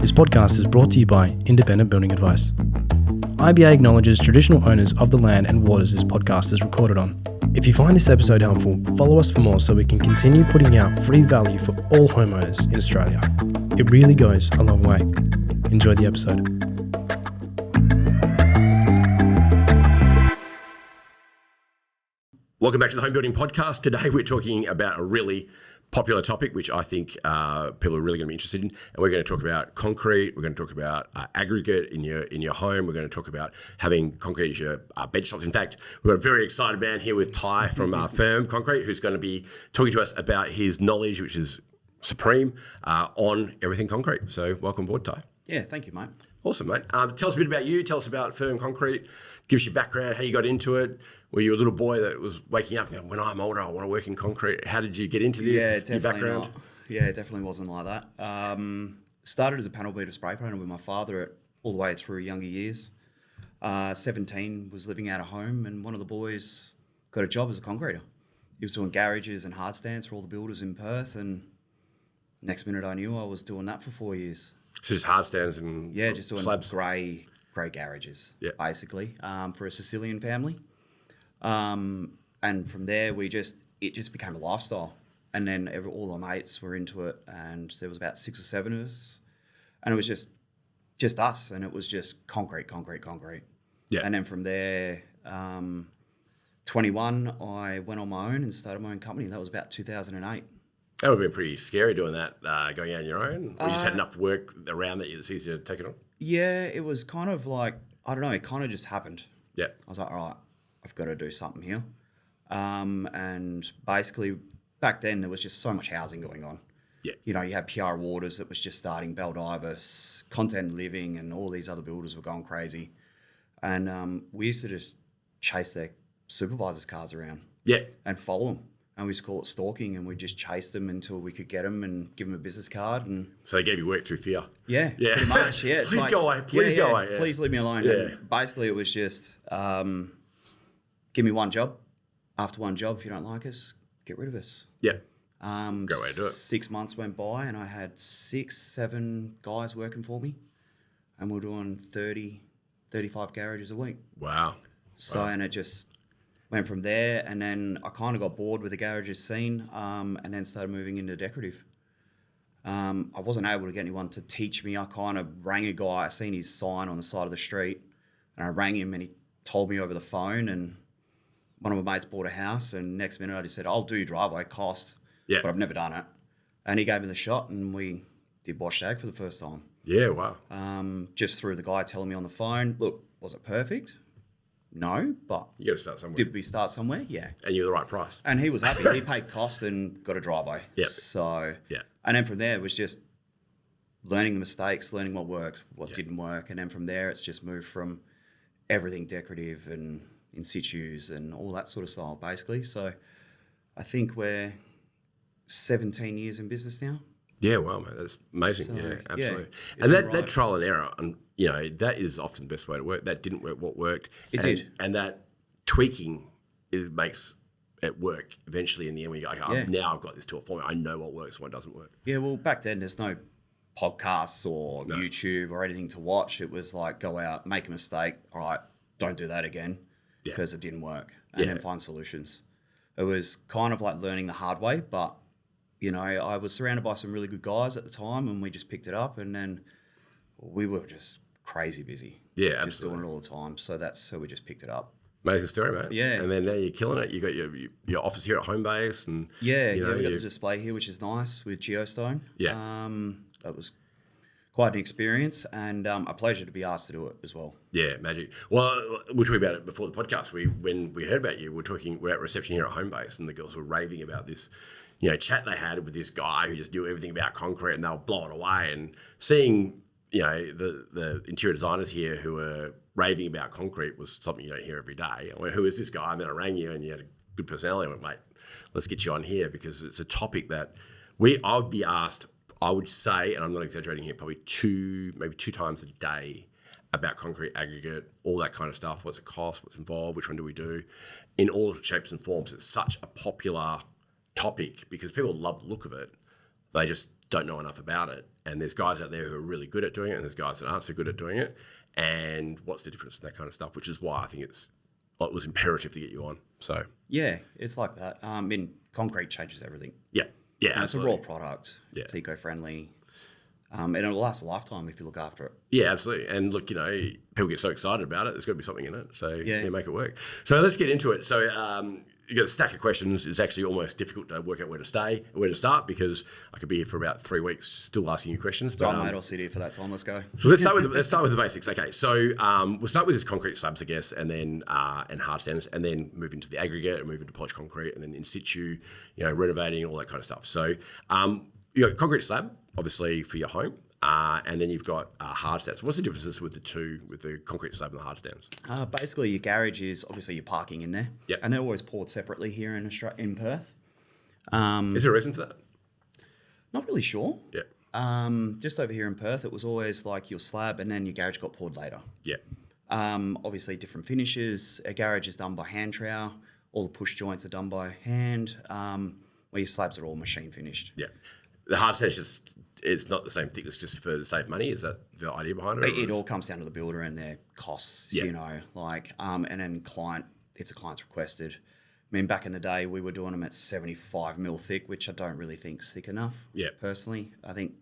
This podcast is brought to you by Independent Building Advice. IBA acknowledges traditional owners of the land and waters this podcast is recorded on. If you find this episode helpful, follow us for more so we can continue putting out free value for all homeowners in Australia. It really goes a long way. Enjoy the episode. Welcome back to the Home Building Podcast. Today we're talking about a really popular topic, which I think people are really going to be interested in. And we're going to talk about concrete. We're going to talk about aggregate in your home. We're going to talk about having concrete as your benchtops. In fact, we've got a very excited man here with Ty from Firm Concrete, who's going to be talking to us about his knowledge, which is supreme, on everything concrete. So welcome aboard, Ty. Yeah, thank you, mate. Awesome, mate. Tell us a bit about you. Tell us about Firm Concrete. Give us your background, how you got into it. Were you a little boy that was waking up and going, when I'm older, I want to work in concrete? How did you get into this? Yeah, definitely your background? not. Yeah, it definitely wasn't like that. Started as a panel beater spray painter with my father all the way through younger years. 17, was living out of home, and one of the boys got a job as a concreter. He was doing garages and hardstands for all the builders in Perth, and next minute I knew I was doing that for 4 years. So just hardstands and just doing slabs? grey garages, basically, for a Sicilian family. And from there, it just became a lifestyle. And then all our mates were into it, and there was about 6 or 7 of us, and it was just us, and it was just concrete. Yeah. And then from there, 21, I went on my own and started my own company. That was about 2008. That would have been pretty scary doing that, going out on your own. Or you just had enough work around that it's easier to take it on? Yeah, it was kind of like, I don't know, it kind of just happened. Yeah. I was like, all right, I've got to do something here. And basically, back then, there was just so much housing going on. Yeah. You know, you had PR Waters that was just starting, Baldivis, Content Living, and all these other builders were going crazy. And we used to just chase their supervisors' cars around. Yeah. And follow them. And we used to call it stalking, and we just chased them until we could get them and give them a business card. And so they gave you work through fear? Yeah, pretty much, yeah. Please go away, go away. Yeah. Please leave me alone. Yeah. And basically, it was just, give me one job. After one job, if you don't like us, get rid of us. Yeah. Great way to do it. 6 months went by, and I had 6, 7 guys working for me, and we were doing 30, 35 garages a week. Wow. And it just went from there, and then I kind of got bored with the garages scene, and then started moving into decorative. I wasn't able to get anyone to teach me. I kind of rang a guy. I seen his sign on the side of the street, and I rang him, and he told me over the phone, and one of my mates bought a house, and next minute I just said, I'll do your driveway, cost, but I've never done it. And he gave me the shot, and we did wash ag for the first time. Yeah, wow. Just through the guy telling me on the phone, look, was it perfect? No, but you got to start somewhere. Did we start somewhere? Yeah. And you're the right price. And he was happy. He paid costs and got a driveway. Yeah. So, yeah. And then from there, it was just learning the mistakes, learning what worked, what didn't work. And then from there, it's just moved from everything decorative and in-situs and all that sort of style, basically. So I think we're 17 years in business now. Yeah, well, mate, that's amazing. So, yeah, absolutely. Yeah, and that trial and error, and that is often the best way to work. That didn't work. What worked? It did. And that tweaking makes it work eventually. In the end, when you go, okay, now I've got this to a format. I know what works, what doesn't work. Yeah, well, back then there's no podcasts or YouTube or anything to watch. It was like go out, make a mistake. All right, don't do that again because it didn't work, and then find solutions. It was kind of like learning the hard way, but I was surrounded by some really good guys at the time, and we just picked it up, and then we were just crazy busy. Yeah, absolutely. Just doing it all the time. So we just picked it up. Amazing story, mate. Yeah. And then now you're killing it. You got your office here at Homebase, and we got the display here, which is nice with Geostone. Yeah. That was quite an experience, and a pleasure to be asked to do it as well. Yeah, magic. Well, we were talking about it before the podcast. When we heard about you, we're at reception here at Homebase, and the girls were raving about this chat they had with this guy who just knew everything about concrete, and they were blowing away. And seeing, the interior designers here who were raving about concrete was something you don't hear every day. I went, who is this guy? And then I rang you, and you had a good personality. I went, mate, let's get you on here, because it's a topic that I would be asked, I would say, and I'm not exaggerating here, probably maybe two times a day about concrete, aggregate, all that kind of stuff. What's it cost? What's involved? Which one do we do? In all shapes and forms. It's such a popular topic because people love the look of it. They just don't know enough about it. And there's guys out there who are really good at doing it, and there's guys that aren't so good at doing it. And what's the difference in that kind of stuff? Which is why I think it was imperative to get you on. So Yeah, it's like that. Concrete changes everything. yeah, It's a absolutely. raw product. Yeah. It's eco-friendly. And it'll last a lifetime if you look after it. Yeah, absolutely. And look, people get so excited about it. There's got to be something in it. So Yeah. make it work. So let's get into it. So you got a stack of questions. It's actually almost difficult to work out where to start, because I could be here for about 3 weeks still asking you questions. But, mate, I'll sit here for that time. Let's go. So let's start with the basics. Okay, so we'll start with concrete slabs, I guess, and then and hardstands, and then move into the aggregate and move into polished concrete, and then in situ, renovating, all that kind of stuff. So you got concrete slab, obviously for your home, and then you've got hardstands. What's the differences with the two, with the concrete slab and the hardstands? Basically, your garage is obviously your parking in there. Yep. And they're always poured separately here in Perth. Is there a reason for that? Not really sure. Yeah. Just over here in Perth, it was always like your slab and then your garage got poured later. Yeah. Obviously, different finishes. A garage is done by hand trowel. All the push joints are done by hand. Where your slabs are all machine finished. Yeah. The hardstands it's not the same thickness just for the save money. Is that the idea behind it? It all comes down to the builder and their costs, Yeah. And then if the client's requested. I mean, back in the day, we were doing them at 75 mil thick, which I don't really think is thick enough. Yeah. Personally, I think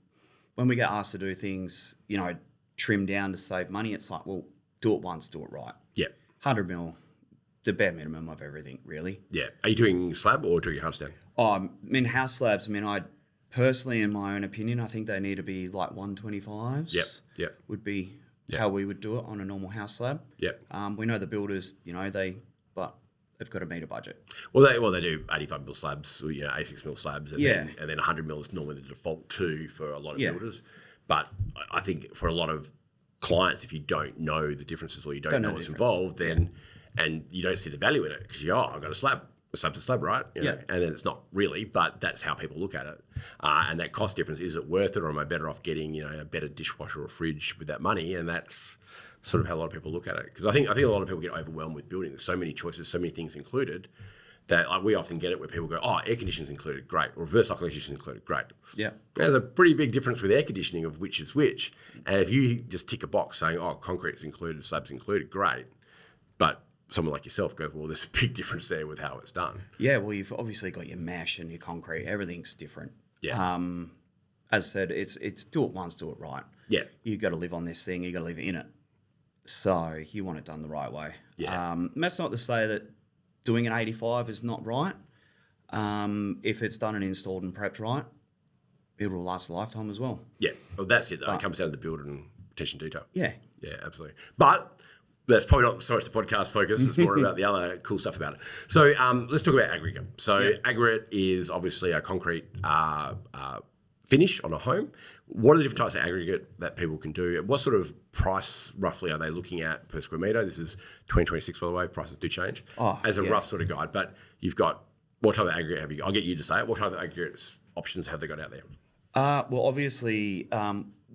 when we get asked to do things, trim down to save money, it's like, well, do it once, do it right. Yeah. 100 mil, the bare minimum of everything, really. Yeah. Are you doing slab or doing hardstand? House slabs, I personally, in my own opinion, I think they need to be like 125s. Yep. Would be how we would do it on a normal house slab. Yep. We know the builders, but they've got to meet a budget. Well, they do 85 mil slabs, 86 mil slabs, and then 100 mil is normally the default too for a lot of builders. But I think for a lot of clients, if you don't know the differences or you don't know what's involved, then and you don't see the value in it because I've got a slab's a slab, right? And then it's not really, but that's how people look at it. And that cost difference, is it worth it, or am I better off getting a better dishwasher or fridge with that money? And that's sort of how a lot of people look at it. Because I think a lot of people get overwhelmed with building. There's so many choices, so many things included, that we often get it where people go, air conditioning's included, great. Or reverse cycle electrician's included, great. Yeah. There's a pretty big difference with air conditioning of which is which. And if you just tick a box saying, concrete's included, slab's included, great. But someone like yourself goes, well, there's a big difference there with how it's done. Yeah, well, you've obviously got your mesh and your concrete. Everything's different. Yeah. As I said, it's do it once, do it right. Yeah. You got to live on this thing. You got to live in it. So you want it done the right way. Yeah. That's not to say that doing an 85 is not right. If it's done and installed and prepped right, it will last a lifetime as well. Yeah. Well, that's it, though. It comes down to the build and attention to detail. Yeah. Yeah, absolutely. But that's probably not so much the podcast focus. It's more about the other cool stuff about it. So let's talk about aggregate. So aggregate is obviously a concrete finish on a home. What are the different types of aggregate that people can do? What sort of price roughly are they looking at per square metre? This is 2026, by the way. Prices do change as a rough sort of guide. But you've got, what type of aggregate have you got? I'll get you to say it. What type of aggregate options have they got out there? Well, obviously,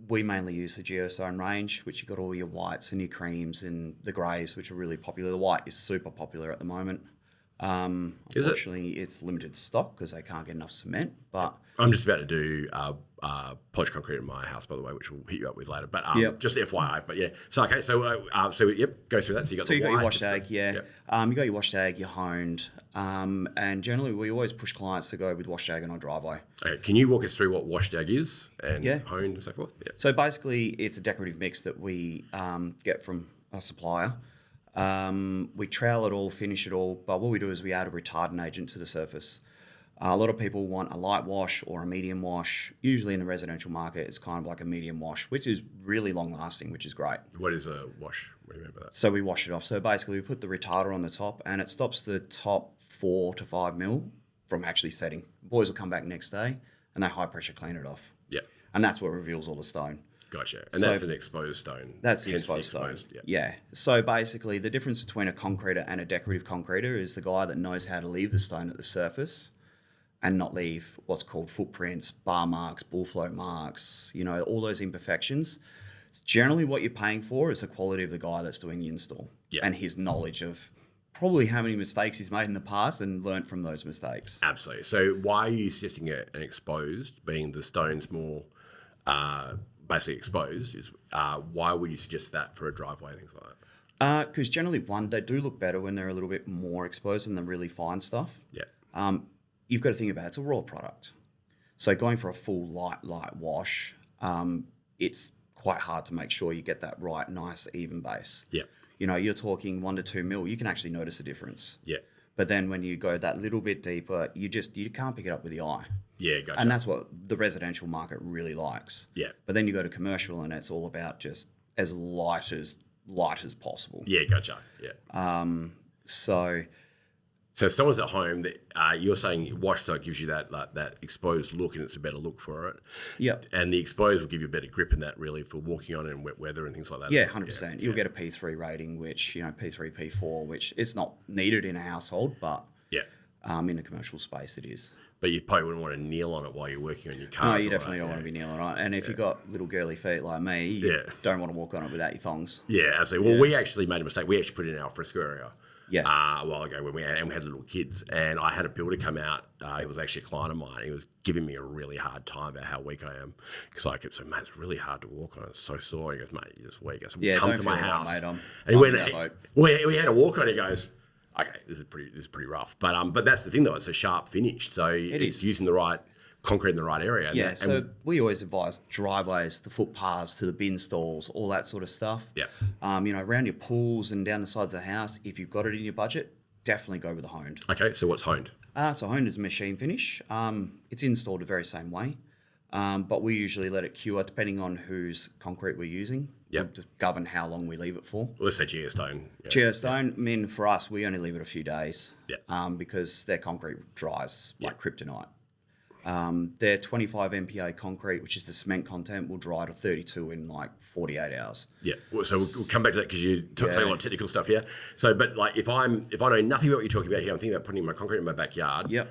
we mainly use the Geostone range, which you've got all your whites and your creams and the greys, which are really popular. The white is super popular at the moment. Unfortunately, it's limited stock because they can't get enough cement. But I'm just about to do polished concrete in my house, by the way, which we'll hit you up with later. But just FYI. But yeah, so okay, so go through that. So you got got your washed ag, you got your washed ag, your honed, and generally we always push clients to go with washed ag on our driveway. Okay, can you walk us through what washed ag is and honed and so forth? Yeah. So basically, it's a decorative mix that we get from a supplier. We trowel it all, finish it all, but what we do is we add a retardant agent to the surface. A lot of people want a light wash or a medium wash. Usually in the residential market, it's kind of like a medium wash, which is really long lasting, which is great. What is a wash? What do you mean by that? So we wash it off. So basically we put the retarder on the top and it stops the top 4 to 5 mil from actually setting. Boys will come back next day and they high pressure clean it off. Yeah. And that's what reveals all the stone. Gotcha. And that's an exposed stone. That's the exposed stone. Yeah. So basically the difference between a concreter and a decorative concreter is the guy that knows how to leave the stone at the surface and not leave what's called footprints, bar marks, bull float marks, all those imperfections. Generally what you're paying for is the quality of the guy that's doing the install and his knowledge of probably how many mistakes he's made in the past and learnt from those mistakes. Absolutely. So why are you suggesting an exposed, being the stone's more basically exposed? Is why would you suggest that for a driveway and things like that? Because generally, one, they do look better when they're a little bit more exposed than the really fine stuff. Yeah. You've got to think about it's a raw product. So going for a full light wash, it's quite hard to make sure you get that right, nice, even base. Yeah. You know, you're talking 1 to 2 mil, you can actually notice a difference. Yeah. But then when you go that little bit deeper, you can't pick it up with the eye. Yeah, gotcha. And that's what the residential market really likes. Yeah. But then you go to commercial and it's all about just as light as possible. Yeah, gotcha. Yeah. So if someone's at home, that you're saying washtag gives you that exposed look, and it's a better look for it. Yep. And the exposed will give you a better grip in that, really, for walking on it in wet weather and things like that. Yeah, 100%. You'll get a P3 rating, which, P3, P4, which is not needed in a household, but in a commercial space it is. But you probably wouldn't want to kneel on it while you're working on your car. No, you definitely don't want to be kneeling on it. And if you've got little girly feet like me, you don't want to walk on it without your thongs. Yeah, absolutely. Well, we actually made a mistake. We actually put it in our fresco area. Yes. A while ago when we had little kids, and I had a builder come out. He was actually a client of mine. He was giving me a really hard time about how weak I am, because I kept saying, "Mate, it's really hard to walk on. It's so sore." He goes, "Mate, you're just weak." I said, "Come to my house." Mate, and he went, we had a walk on. He goes, "Okay, this is pretty rough." But that's the thing though. It's a sharp finish, so it's using the right concrete in the right area. Yeah, so we always advise driveways, the footpaths to the bin stalls, all that sort of stuff. Yeah. Around your pools and down the sides of the house, if you've got it in your budget, definitely go with the honed. Okay, so what's honed? So honed is a machine finish. It's installed the very same way, but we usually let it cure depending on whose concrete we're using. Yep. To govern how long we leave it for. Well, let's say geostone. Yeah. Geostone, I mean, for us, we only leave it a few days. Yeah. Because their concrete dries like kryptonite. Their 25 MPa concrete, which is the cement content, will dry to 32 in like 48 hours. Yeah, so we'll come back to that because you say a lot of technical stuff here. So, but like if I know nothing about what you're talking about here, I'm thinking about putting my concrete in my backyard. Yep.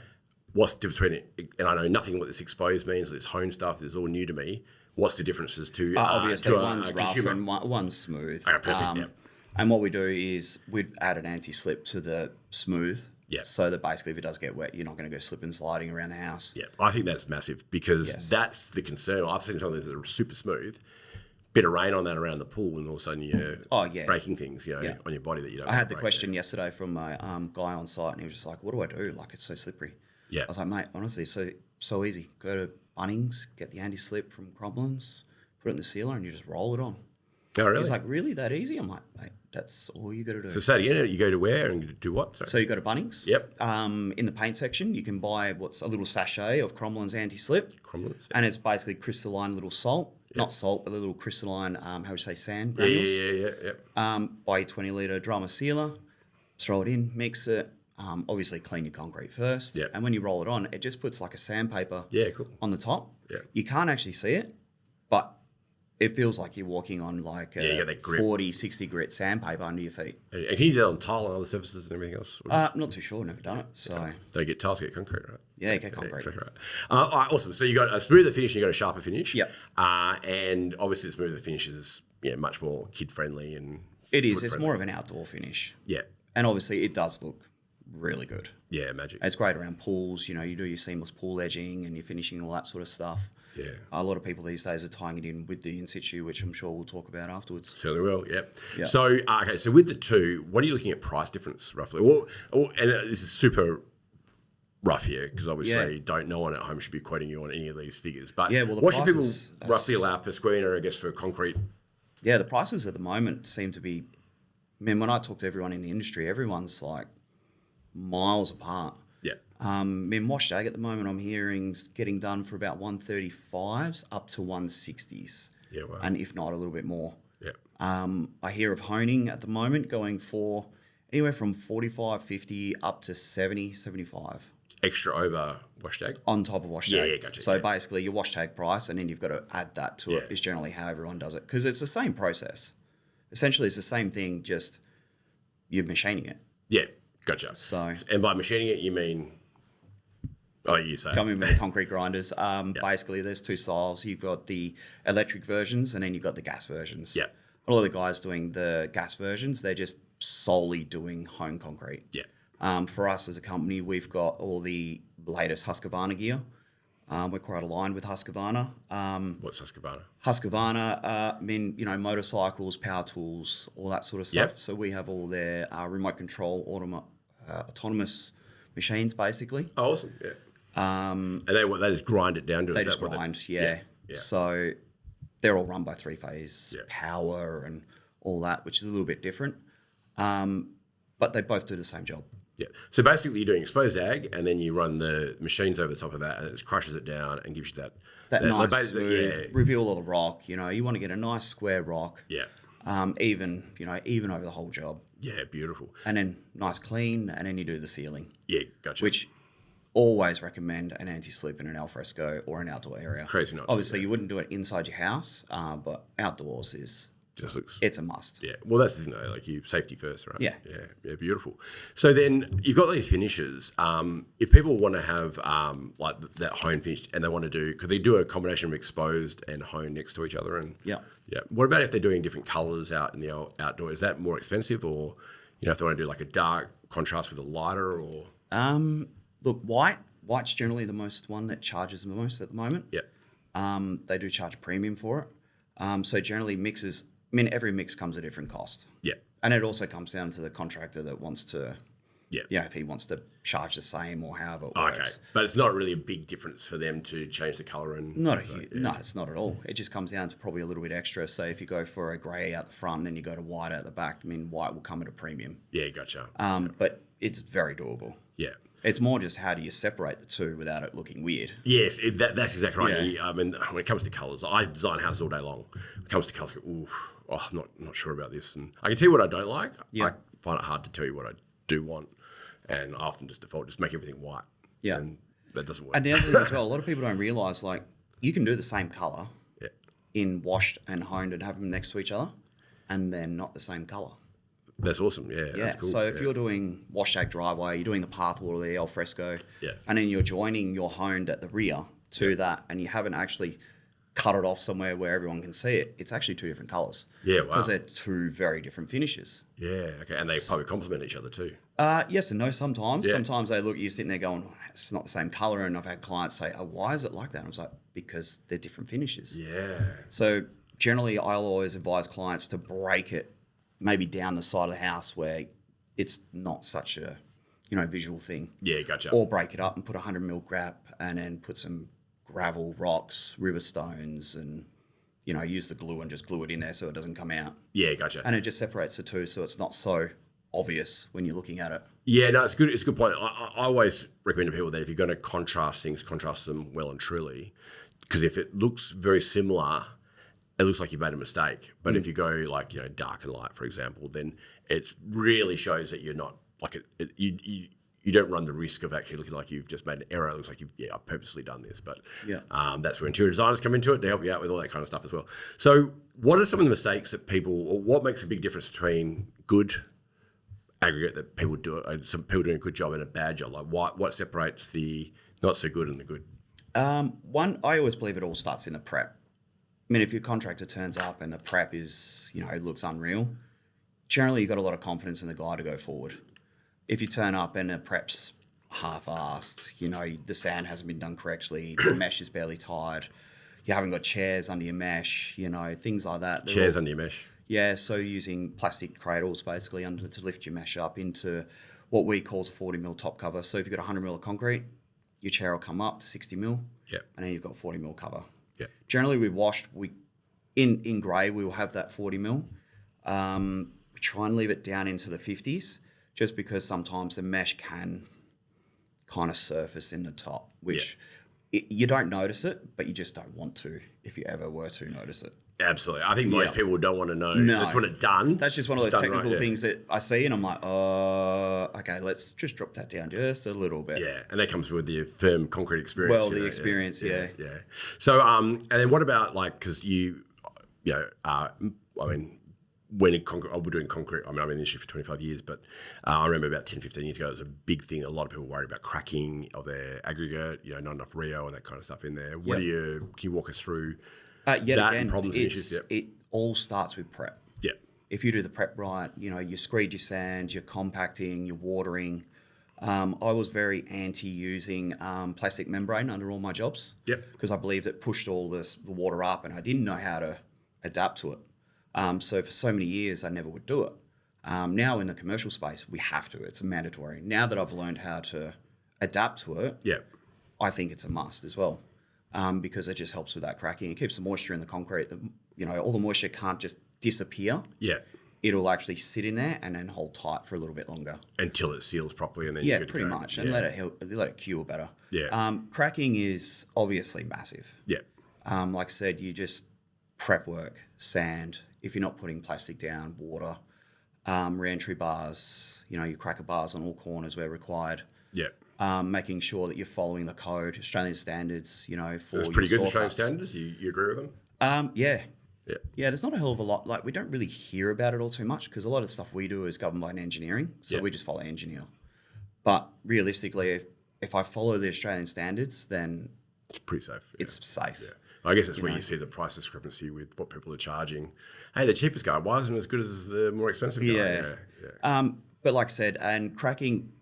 What's the difference between it? And I know nothing what this exposed means. This hone stuff is all new to me. What's the differences to obviously to one's rough consumer? and one's smooth. Okay, perfect. And what we do is we'd add an anti-slip to the smooth. Yeah. So that basically if it does get wet, you're not going to go slipping and sliding around the house. Yeah, I think that's massive because that's the concern. I've seen something that are super smooth, bit of rain on that around the pool, and all of a sudden you're breaking things, on your body that you don't. I had the question yesterday from my guy on site, and he was just like, "What do I do? Like it's so slippery." Yeah. I was like, "Mate, honestly, so easy. Go to Bunnings, get the anti-slip from Cromwell's, put it in the sealer, and you just roll it on." Oh, really? He's like, "Really, that easy?" I'm like, "Mate, that's all you got to do." So say it again, you go to where and do what? Sorry. So you go to Bunnings. Yep. In the paint section, you can buy what's a little sachet of Cromwell's anti-slip. And it's basically crystalline little salt. Yep. Not salt, but a little crystalline, how would you say, sand granules. Yeah. Buy your 20-litre drum of sealer, throw it in, mix it. Obviously clean your concrete first. Yep. And when you roll it on, it just puts like a sandpaper on the top. Yeah. You can't actually see it, but it feels like you're walking on like a 40, 60 grit sandpaper under your feet. And can you do that on tile and other surfaces and everything else? Not too sure, never done it. So Don't you get tiles, you get concrete, right? Yeah, you get concrete. Exactly right. All right, awesome. So you got a smoother finish and you got a sharper finish. Yep. And obviously the smoother finish is much more kid-friendly and it is. It's more of an outdoor finish. Yeah. And obviously it does look really good. Yeah, magic. It's great around pools. You do your seamless pool edging and your finishing, all that sort of stuff. Yeah. A lot of people these days are tying it in with the in-situ, which I'm sure we'll talk about afterwards. Certainly will, yep. Yep. So, so with the two, what are you looking at price difference roughly? Well, and this is super rough here because obviously no one at home should be quoting you on any of these figures. But what should people roughly allow per square metre, I guess, for concrete? Yeah, the prices at the moment seem to be, when I talk to everyone in the industry, everyone's like miles apart. Yeah. Wash dag at the moment I'm hearing getting done for about 135s up to 160s. Yeah, wow. And if not a little bit more. Yeah. I hear of honing at the moment going for anywhere from 45, 50 up to 70, 75. Extra over wash tag? On top of wash tag. Yeah, gotcha. So basically your wash tag price and then you've got to add that to it is generally how everyone does it. Because it's the same process. Essentially it's the same thing, just you're machining it. Yeah, gotcha. So, and by machining it you mean... Oh, you say. Coming with the concrete grinders. Basically, there's two styles. You've got the electric versions and then you've got the gas versions. Yeah. A lot of the guys doing the gas versions, they're just solely doing home concrete. Yeah. For us as a company, we've got all the latest Husqvarna gear. We're quite aligned with Husqvarna. What's Husqvarna? Husqvarna, motorcycles, power tools, all that sort of stuff. Yep. So we have all their remote control autonomous machines, basically. Oh, awesome. Yeah. And they just grind it down to They just grind, yeah. So they're all run by three-phase power and all that, which is a little bit different. But they both do the same job. Yeah. So basically, you're doing exposed ag, and then you run the machines over the top of that, and it just crushes it down and gives you that nice smooth reveal of the rock. You want to get a nice square rock. Yeah. Even over the whole job. Yeah, beautiful. And then nice clean, and then you do the ceiling. Yeah, gotcha. Which always recommend an anti-slip in an alfresco or an outdoor area. Crazy not to. Obviously, you wouldn't do it inside your house, but outdoors it's a must. Yeah. Well, that's the thing though. Like safety first, right? Yeah. Yeah. Beautiful. So then you've got these finishes. If people want to have like that hone finished, and they want to do, could they do a combination of exposed and hone next to each other? And yeah. What about if they're doing different colours out in the outdoor? Is that more expensive, or if they want to do like a dark contrast with a lighter, or? Look, white's generally the one that charges the most at the moment. Yeah. They do charge a premium for it. So generally mixes. Every mix comes at a different cost. Yeah. And it also comes down to the contractor that wants to, yeah, if he wants to charge the same or however it works. Okay. But it's not really a big difference for them to change the colour and... No, it's not at all. It just comes down to probably a little bit extra. So if you go for a grey out the front and then you go to white out the back, white will come at a premium. Yeah, gotcha. But it's very doable. Yeah. It's more just how do you separate the two without it looking weird. Yes, that's exactly right. Yeah. When it comes to colours, I design houses all day long. When it comes to colours, I'm not sure about this. And I can tell you what I don't like. Yeah. I find it hard to tell you what I do want. And I often just make everything white. Yeah. And that doesn't work. And the other thing as well, a lot of people don't realise, like, you can do the same colour in washed and honed and have them next to each other, and they're not the same colour. That's awesome. Yeah. Yeah. That's cool. So if you're doing wash ag driveway, you're doing the path wall or the al fresco, and then you're joining your honed at the rear to that, and you haven't actually cut it off somewhere where everyone can see it, it's actually two different colours. Yeah, wow. Because they're two very different finishes. Yeah, okay. And they probably complement each other too. Yes and no sometimes. Yeah. Sometimes they look, you're sitting there going, it's not the same colour, and I've had clients say, why is it like that? And I was like, because they're different finishes. Yeah. So generally I'll always advise clients to break it maybe down the side of the house where it's not such a, visual thing. Yeah, gotcha. Or break it up and put 100 mil grap and then put some gravel, rocks, river stones, and, use the glue and just glue it in there so it doesn't come out. Yeah, gotcha. And it just separates the two so it's not so obvious when you're looking at it. Yeah, no, it's good. It's a good point. I always recommend to people that if you're going to contrast things, contrast them well and truly, because if it looks very similar, it looks like you've made a mistake. But if you go like, dark and light, for example, then it really shows that you're not like you don't run the risk of actually looking like you've just made an error. It looks like I've purposely done this. But that's where interior designers come into it to help you out with all that kind of stuff as well. So what are some of the mistakes that people, or what makes a big difference between good aggregate that people do, some people doing a good job and a bad job? Like what separates the not so good and the good? One, I always believe it all starts in the prep. If your contractor turns up and the prep is, it looks unreal, generally you've got a lot of confidence in the guy to go forward. If you turn up and the prep's half-assed, the sand hasn't been done correctly, the mesh is barely tied, you haven't got chairs under your mesh, things like that. Chairs under your mesh? Yeah, so using plastic cradles basically to lift your mesh up into what we call a 40 mil top cover. So if you've got 100 mil of concrete, your chair will come up to 60 mil, and then you've got 40 mil cover. Yeah. Generally, in grey, we will have that 40 mil. We try and leave it down into the 50s, just because sometimes the mesh can kind of surface in the top, which you don't notice it, but you just don't want to if you ever were to notice it. Absolutely. I think most people don't want to know. No. They just want it done. That's just one of those technical things that I see and I'm like, okay, let's just drop that down just a little bit. Yeah, and that comes with the firm concrete experience. Well, the experience, yeah. So, and then what about because when I was doing concrete, I'm in the industry for 25 years, but I remember about 10, 15 years ago, it was a big thing. A lot of people worried about cracking of their aggregate, not enough Rio and that kind of stuff in there. Can you walk us through Yet that again, and problems and issues? It all starts with prep. Yeah. if you do the prep right, you screed your sand, you're compacting, you're watering. I was very anti using plastic membrane under all my jobs. Yep. Because I believed it pushed all the water up, and I didn't know how to adapt to it. So for so many years, I never would do it. Now in the commercial space, we have to. It's mandatory. Now that I've learned how to adapt to it, I think it's a must as well, because it just helps with that cracking. It keeps the moisture in the concrete. All the moisture can't just disappear. Yeah. It'll actually sit in there and then hold tight for a little bit longer. Until it seals properly, and then yeah, you're good pretty to go. much, and let it cure better. Yeah. Cracking is obviously massive. Yeah. Like I said, you just prep work, sand. If you're not putting plastic down, water, re-entry bars. Your cracker bars on all corners where required. Yeah. Making sure that you're following the code, Australian standards. For It's pretty your good, saw Australian cuts. standards. You agree with them? Yeah. Yeah. Yeah, there's not a hell of a lot. Like, we don't really hear about it all too much because a lot of stuff we do is governed by an engineering. So we just follow engineer. But realistically, if I follow the Australian standards, then It's pretty safe. Yeah. it's safe. Yeah. I guess it's where you see the price discrepancy with what people are charging. Hey, the cheapest guy, why isn't it as good as the more expensive guy? Yeah. But like I said, and cracking,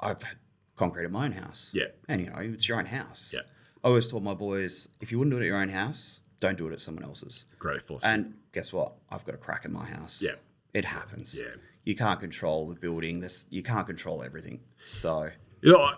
I've had concrete at my own house. Yeah. And, it's your own house. Yeah. I always told my boys, if you wouldn't do it at your own house, don't do it at someone else's. Great philosophy. And guess what? I've got a crack in my house. Yeah. It happens. Yeah. You can't control the building. You can't control everything. So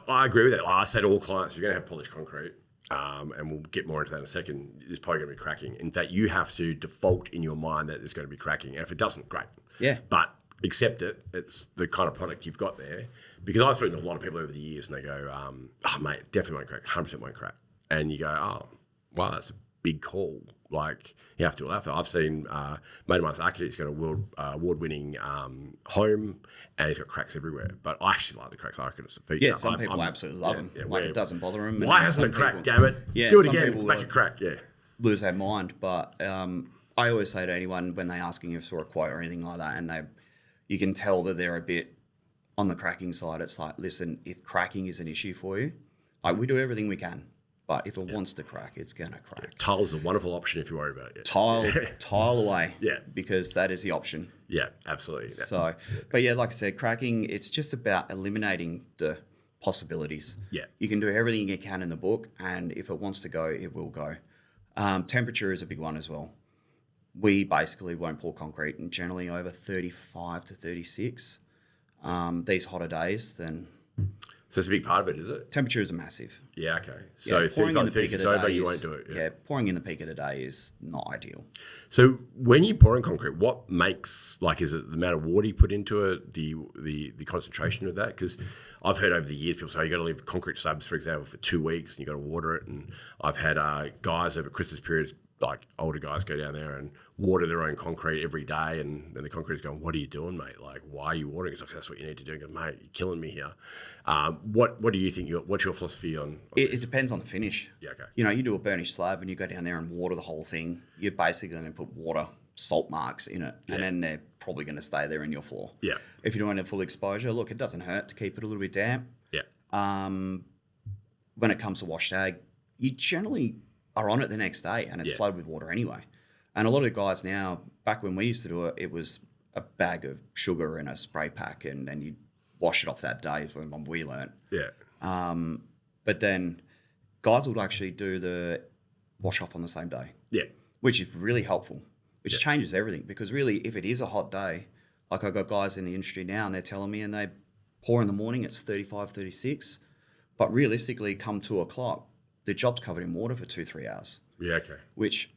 I agree with that. I say to all clients, you're going to have polished concrete, and we'll get more into that in a second. There's probably going to be cracking. In fact, you have to default in your mind that there's going to be cracking. And if it doesn't, great. Yeah. But accept it. It's the kind of product you've got there. Because I've spoken to a lot of people over the years, and they go, "Oh, mate, definitely won't crack. 100% won't crack." And you go, "Oh, wow, that's a big call." Like, you have to allow for. I've seen a mate of mine's architect. He's got a world award-winning home, and he's got cracks everywhere. But I actually like the cracks. I reckon it's a feature. yeah, some people absolutely love them. Yeah, it doesn't bother them. Why hasn't it cracked? Damn it! Do it again. Make it crack. Yeah. Lose their mind. But I always say to anyone when they're asking if for a quote or anything like that, and you can tell that they're a bit on the cracking side. It's like, listen, if cracking is an issue for you, like, we do everything we can. But if it wants to crack, it's going to crack. Tile's a wonderful option if you worry about it. Tile away. Yeah. Because that is the option. Yeah, absolutely. Yeah. So, but yeah, like I said, cracking, it's just about eliminating the possibilities. Yeah. You can do everything you can in the book, and if it wants to go, it will go. Temperature is a big one as well. We basically won't pour concrete in generally over 35 to 36. These hotter days, then... So it's a big part of it, is it? Temperatures are massive. Yeah, okay. So 35 to 36 over, you won't do it. Yeah, pouring in the peak of the day is not ideal. So when you pour in concrete, what makes, like, is it the amount of water you put into it, the concentration of that? Because I've heard over the years people say you got to leave concrete slabs, for example, for 2 weeks and you got to water it. And I've had guys over Christmas periods, like older guys, go down there and water their own concrete every day, and then the concrete's going, "What are you doing, mate? Like, why are you watering?" It's like, "That's what you need to do." I go, "Mate, you're killing me here." What do you think? What's your philosophy on it depends on the finish. Yeah, okay. You do a burnished slab and you go down there and water the whole thing. You're basically going to put salt marks in it, and then they're probably going to stay there in your floor. Yeah. If you're doing a full exposure, look, it doesn't hurt to keep it a little bit damp. Yeah. When it comes to washed ag, you generally are on it the next day, and it's flooded with water anyway. And a lot of the guys now, back when we used to do it, it was a bag of sugar and a spray pack, and then you'd wash it off that day is when we learnt. Yeah. But then guys would actually do the wash off on the same day. Yeah. Which is really helpful, which changes everything. Because really, if it is a hot day, like I've got guys in the industry now and they're telling me, and they pour in the morning, it's 35, 36. But realistically, come 2 o'clock, the job's covered in water for 2-3 hours. Yeah, okay. Which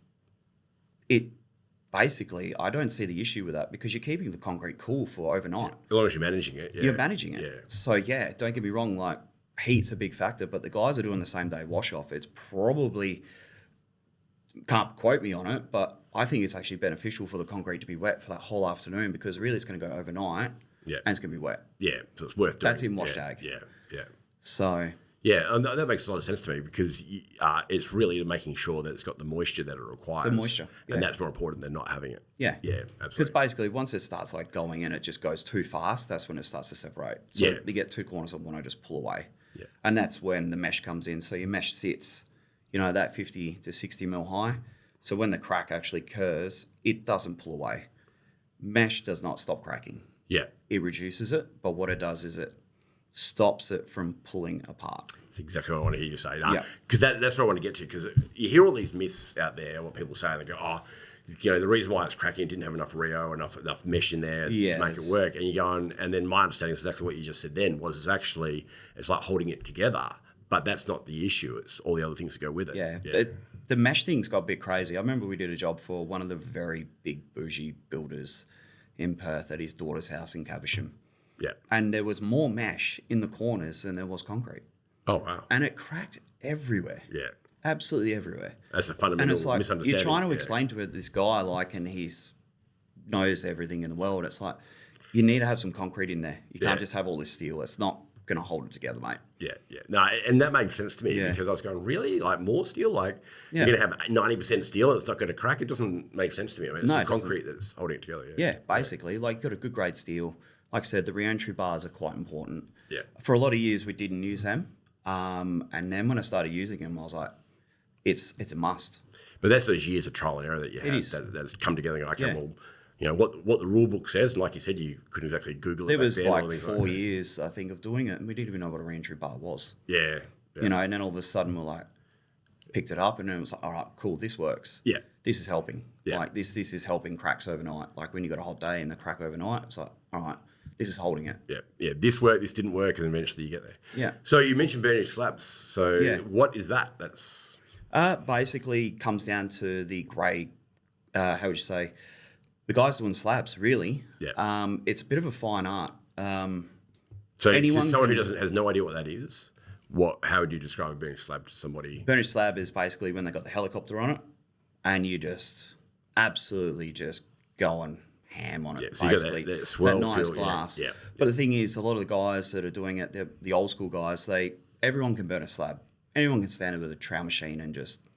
basically, I don't see the issue with that because you're keeping the concrete cool for overnight. As long as you're managing it. Yeah. You're managing it. Yeah. So, don't get me wrong, like, heat's a big factor, but the guys are doing the same day wash off. It's probably, can't quote me on it, but I think it's actually beneficial for the concrete to be wet for that whole afternoon because really it's going to go overnight and it's going to be wet. Yeah, so it's worth doing. That's in washed ag. Yeah. So... Yeah, and that makes a lot of sense to me because it's really making sure that it's got the moisture that it requires. The moisture, and that's more important than not having it. Yeah, absolutely. Because basically, once it starts like going in, it just goes too fast. That's when it starts to separate. So you get 2 corners of one, I just pull away. Yeah, and that's when the mesh comes in. So your mesh sits, that 50 to 60 mil high. So when the crack actually occurs, it doesn't pull away. Mesh does not stop cracking. Yeah. It reduces it, but what it does is it stops it from pulling apart. That's exactly what I want to hear you say. Yeah. Because that's what I want to get to, because you hear all these myths out there, what people say, and they go, oh, the reason why it's cracking, it didn't have enough Rio, enough mesh in there to make it work. And you go on, and then my understanding is exactly what you just said then, was it's like holding it together, but that's not the issue. It's all the other things that go with it. Yeah. The mesh thing's got a bit crazy. I remember we did a job for one of the very big bougie builders in Perth at his daughter's house in Caversham. Yeah. And there was more mesh in the corners than there was concrete. Oh, wow. And it cracked everywhere. Yeah. Absolutely everywhere. That's a fundamental And it's like, misunderstanding. you're trying to explain to this guy, and knows everything in the world. It's like, you need to have some concrete in there. You can't just have all this steel. It's not going to hold it together, mate. Yeah. No, and that makes sense to me because I was going, really? Like more steel? Like you're going to have 90% steel and it's not going to crack? It doesn't make sense to me. I mean, it's the concrete that's holding it together. Yeah, basically. You've got a good grade steel. Like I said, the re-entry bars are quite important. Yeah. For a lot of years, we didn't use them. And then when I started using them, I was like, it's a must. But that's those years of trial and error that you have that's come together and what the rule book says. And like you said, you couldn't exactly Google it. There was like 4 years, I think, of doing it. And we didn't even know what a re-entry bar was. Yeah. And then all of a sudden we're picked it up and then it was like, all right, cool, this works. Yeah. This is helping. Yeah. This is helping cracks overnight. Like when you got a hot day and the crack overnight, it's like, all right, this is holding it. Yeah. Yeah. This worked, this didn't work, and eventually you get there. Yeah. So you mentioned burnished slabs. So what is that? That's basically comes down to the grade, how would you say, the guys doing slabs, really. Yeah. It's a bit of a fine art. So someone who has no idea what that is, how would you describe a burnished slab to somebody? Burnished slab is basically when they got the helicopter on it and you just absolutely just going ham on it, so basically. You got that swell nice feel, glass. Yeah. But the thing is, a lot of the guys that are doing it, they're the old school guys, everyone can burn a slab. Anyone can stand it with a trowel machine and just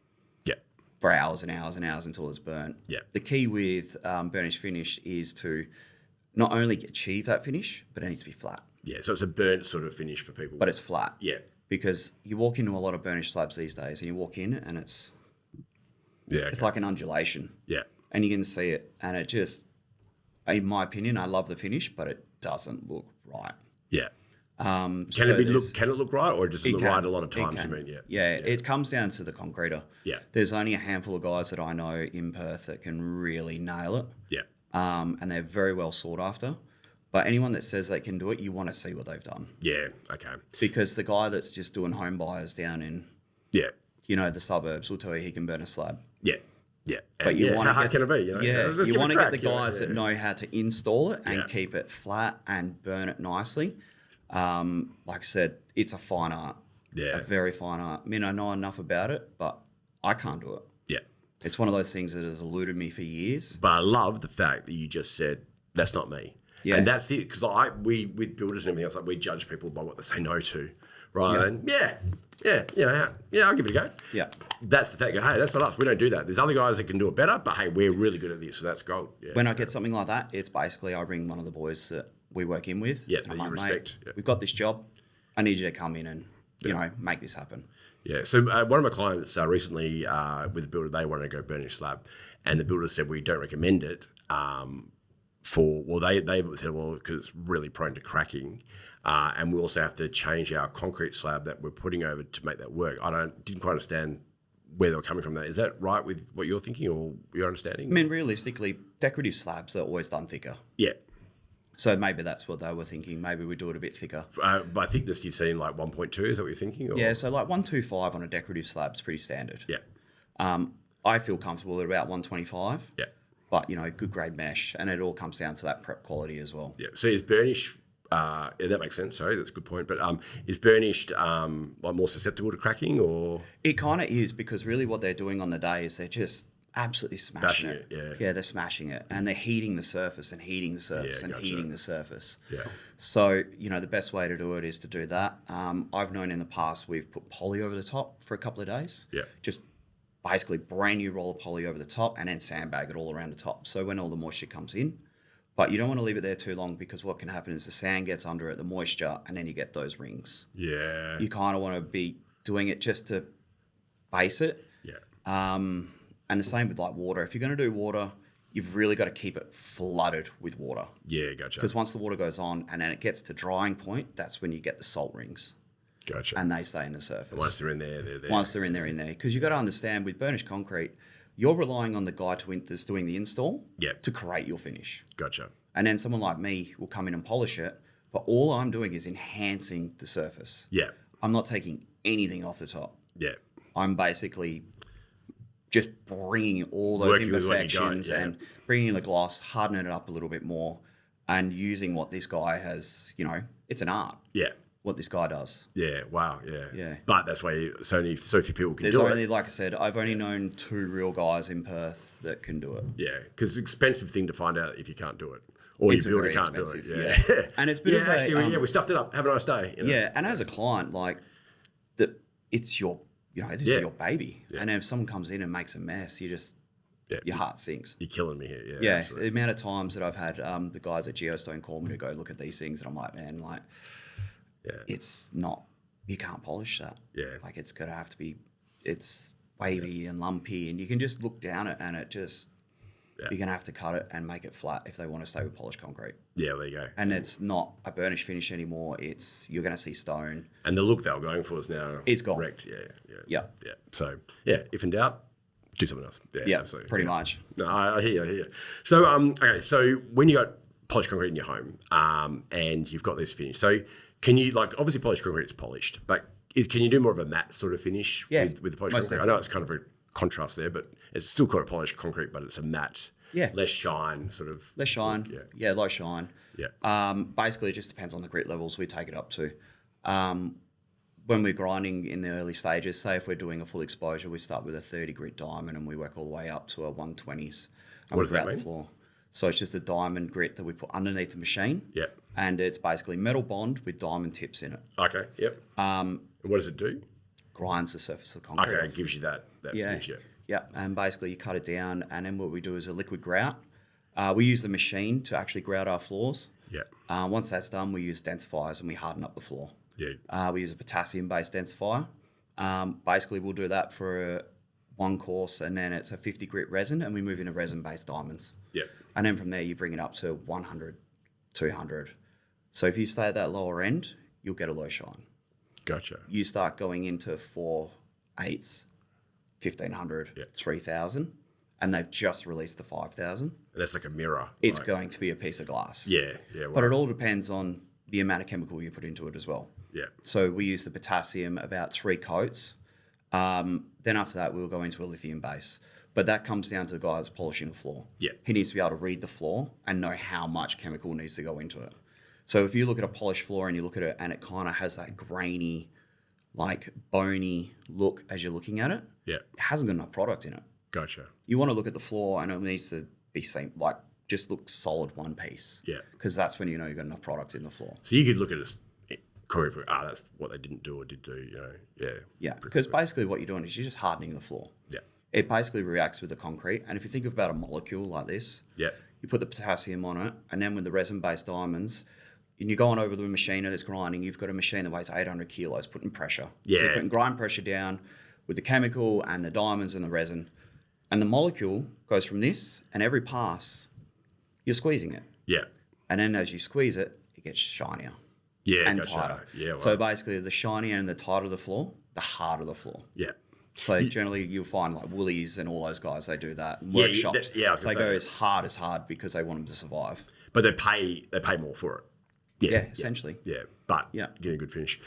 for hours and hours and hours until it's burnt. Yeah. The key with burnished finish is to not only achieve that finish, but it needs to be flat. Yeah, so it's a burnt sort of finish for people. But it's flat. Yeah. Because you walk into a lot of burnished slabs these days and you walk in and it's like an undulation. Yeah. And you can see it. And it just, in my opinion, I love the finish, but it doesn't look right. Yeah. Can it look right, or does it look right a lot of times? You mean, yeah, it comes down to the concreter. Yeah, there's only a handful of guys that I know in Perth that can really nail it. Yeah, and they're very well sought after. But anyone that says they can do it, you want to see what they've done. Yeah, okay. Because the guy that's just doing home buyers down in the suburbs will tell you he can burn a slab. Yeah. Yeah, but you want how hard can it be? You want to get the guys that know how to install it and keep it flat and burn it nicely. Like I said, it's a fine art. Yeah. A very fine art. I mean, I know enough about it, but I can't do it. Yeah. It's one of those things that has eluded me for years. But I love the fact that you just said, that's not me. Yeah. And that's it, because we with builders and everything else, we judge people by what they say no to, rather than, I'll give it a go. Yeah. That's the fact. Hey, that's not us. We don't do that. There's other guys that can do it better, but hey, we're really good at this, so that's gold. Yeah. When I get something like that, it's basically I bring one of the boys that we work in with. Yeah, that you respect. We've got this job. I need you to come in and make this happen. Yeah. So one of my clients recently with a builder, they wanted to go burnished slab, and the builder said we don't recommend it. They said because it's really prone to cracking, and we also have to change our concrete slab that we're putting over to make that work. Didn't quite understand where they were coming from. That is that right with what you're thinking or your understanding? I mean, realistically, decorative slabs are always done thicker. Yeah. So maybe that's what they were thinking. Maybe we do it a bit thicker. By thickness, you've seen like 1.2. Is that what you're thinking? Or? Yeah. So like 125 on a decorative slab is pretty standard. Yeah. I feel comfortable at about 125. Yeah. But, good grade mesh. And it all comes down to that prep quality as well. Yeah. So is burnish, that makes sense. Sorry, that's a good point. But is burnished more susceptible to cracking or? It kind of is, because really what they're doing on the day is they're just absolutely smashing it. Yeah, they're smashing it. And they're heating the surface and heating the surface heating the surface. Yeah. So, the best way to do it is to do that. I've known in the past we've put poly over the top for a couple of days. Yeah. Just basically brand new roll of poly over the top and then sandbag it all around the top. So when all the moisture comes in, but you don't want to leave it there too long, because what can happen is the sand gets under it, the moisture, and then you get those rings. Yeah. You kind of want to be doing it just to base it. Yeah. And the same with like water. If you're going to do water, you've really got to keep it flooded with water. Yeah, gotcha. Because once the water goes on and then it gets to drying point, that's when you get the salt rings. Gotcha. And they stay in the surface. And once they're in there, they're there. Once they're in there. Because you've got to understand, with burnished concrete, you're relying on the guy that's doing the install to create your finish. Gotcha. And then someone like me will come in and polish it, but all I'm doing is enhancing the surface. Yeah. I'm not taking anything off the top. Yeah. I'm basically just bringing all those Working with what you got, imperfections and bringing in the gloss, hardening it up a little bit more, and using what this guy has, it's an art. Yeah. What this guy does. Yeah, wow, yeah. Yeah. But that's why so few people can There's do only, it. like I said, I've only known 2 real guys in Perth that can do it. Yeah, because it's an expensive thing to find out if you can't do it. Or It's your builder very can't do expensive, it. Yeah. And it's been we stuffed it up. Have a nice day. Yeah, and as a client, like, it's your, this is your baby. Yeah. And if someone comes in and makes a mess, your heart sinks. You're killing me here. Yeah, Yeah, absolutely. the amount of times that I've had the guys at Geostone call me to go look at these things, and I'm like, man, it's not, you can't polish that. Yeah. Like, it's got to have to be, it's wavy and lumpy, and you can just look down it and it just, you're going to have to cut it and make it flat if they want to stay with polished concrete. Yeah, there you go. And it's not a burnish finish anymore. You're going to see stone. And the look they were going for is now It's gone. wrecked. Yeah. So, if in doubt, do something else. Yeah, absolutely. Pretty much. No, I hear you. So, okay, so when you got polished concrete in your home and you've got this finish, so can you, obviously polished concrete is polished, but can you do more of a matte sort of finish with the polished concrete? Definitely. I know it's kind of a contrast there, but it's still called a polished concrete, but it's a matte, less shine sort of. Less shine. Yeah, low shine. Yeah. Basically, it just depends on the grit levels we take it up to. When we're grinding in the early stages, say if we're doing a full exposure, we start with a 30 grit diamond and we work all the way up to a 120s. And What does that grout mean? the floor. So it's just a diamond grit that we put underneath the machine. Yeah. And it's basically metal bond with diamond tips in it. Okay, yep. And what does it do? Grinds the surface of the concrete. Okay, it gives you that finish, Yeah, and basically you cut it down, and then what we do is a liquid grout. We use the machine to actually grout our floors. Yeah. Once that's done, we use densifiers and we harden up the floor. Yeah. We use a potassium-based densifier. Basically, we'll do that for one course, and then it's a 50 grit resin, and we move into resin-based diamonds. Yeah. And then from there, you bring it up to 100, 200. So if you stay at that lower end, you'll get a low shine. Gotcha. You start going into 4 8s, 1,500, 3,000, and they've just released the 5,000. That's like a mirror. It's going to be a piece of glass. Yeah. But it all depends on the amount of chemical you put into it as well. Yeah. So we use the potassium about 3 coats. Then after that, we'll go into a lithium base. But that comes down to the guy that's polishing the floor. Yeah. He needs to be able to read the floor and know how much chemical needs to go into it. So if you look at a polished floor and you look at it and it kind of has that grainy, bony look as you're looking at it, it hasn't got enough product in it. Gotcha. You want to look at the floor and it needs to be seen, just look solid one piece. Yeah. Because that's when you know you've got enough product in the floor. So you could look at it, concrete, that's what they didn't do or did do, Yeah, because basically what you're doing is you're just hardening the floor. Yeah. It basically reacts with the concrete. And if you think about a molecule like this, Yeah. you put the potassium on it, and then with the resin-based diamonds, and you're going over the machine that's grinding, you've got a machine that weighs 800 kilos, putting pressure. Yeah. So you're putting grind pressure down with the chemical and the diamonds and the resin. And the molecule goes from this, and every pass, you're squeezing it. Yeah. And then as you squeeze it, it gets shinier. Yeah. And gotcha. tighter. Yeah. Wow. So basically, the shinier and the tighter the floor, the harder the floor. Yeah. So generally, you'll find Woolies and all those guys, they do that. Yeah, Workshops, I was gonna they say go that. as hard because they want them to survive. But they pay more for it. Yeah, essentially. Yeah, but Yeah. getting a good finish.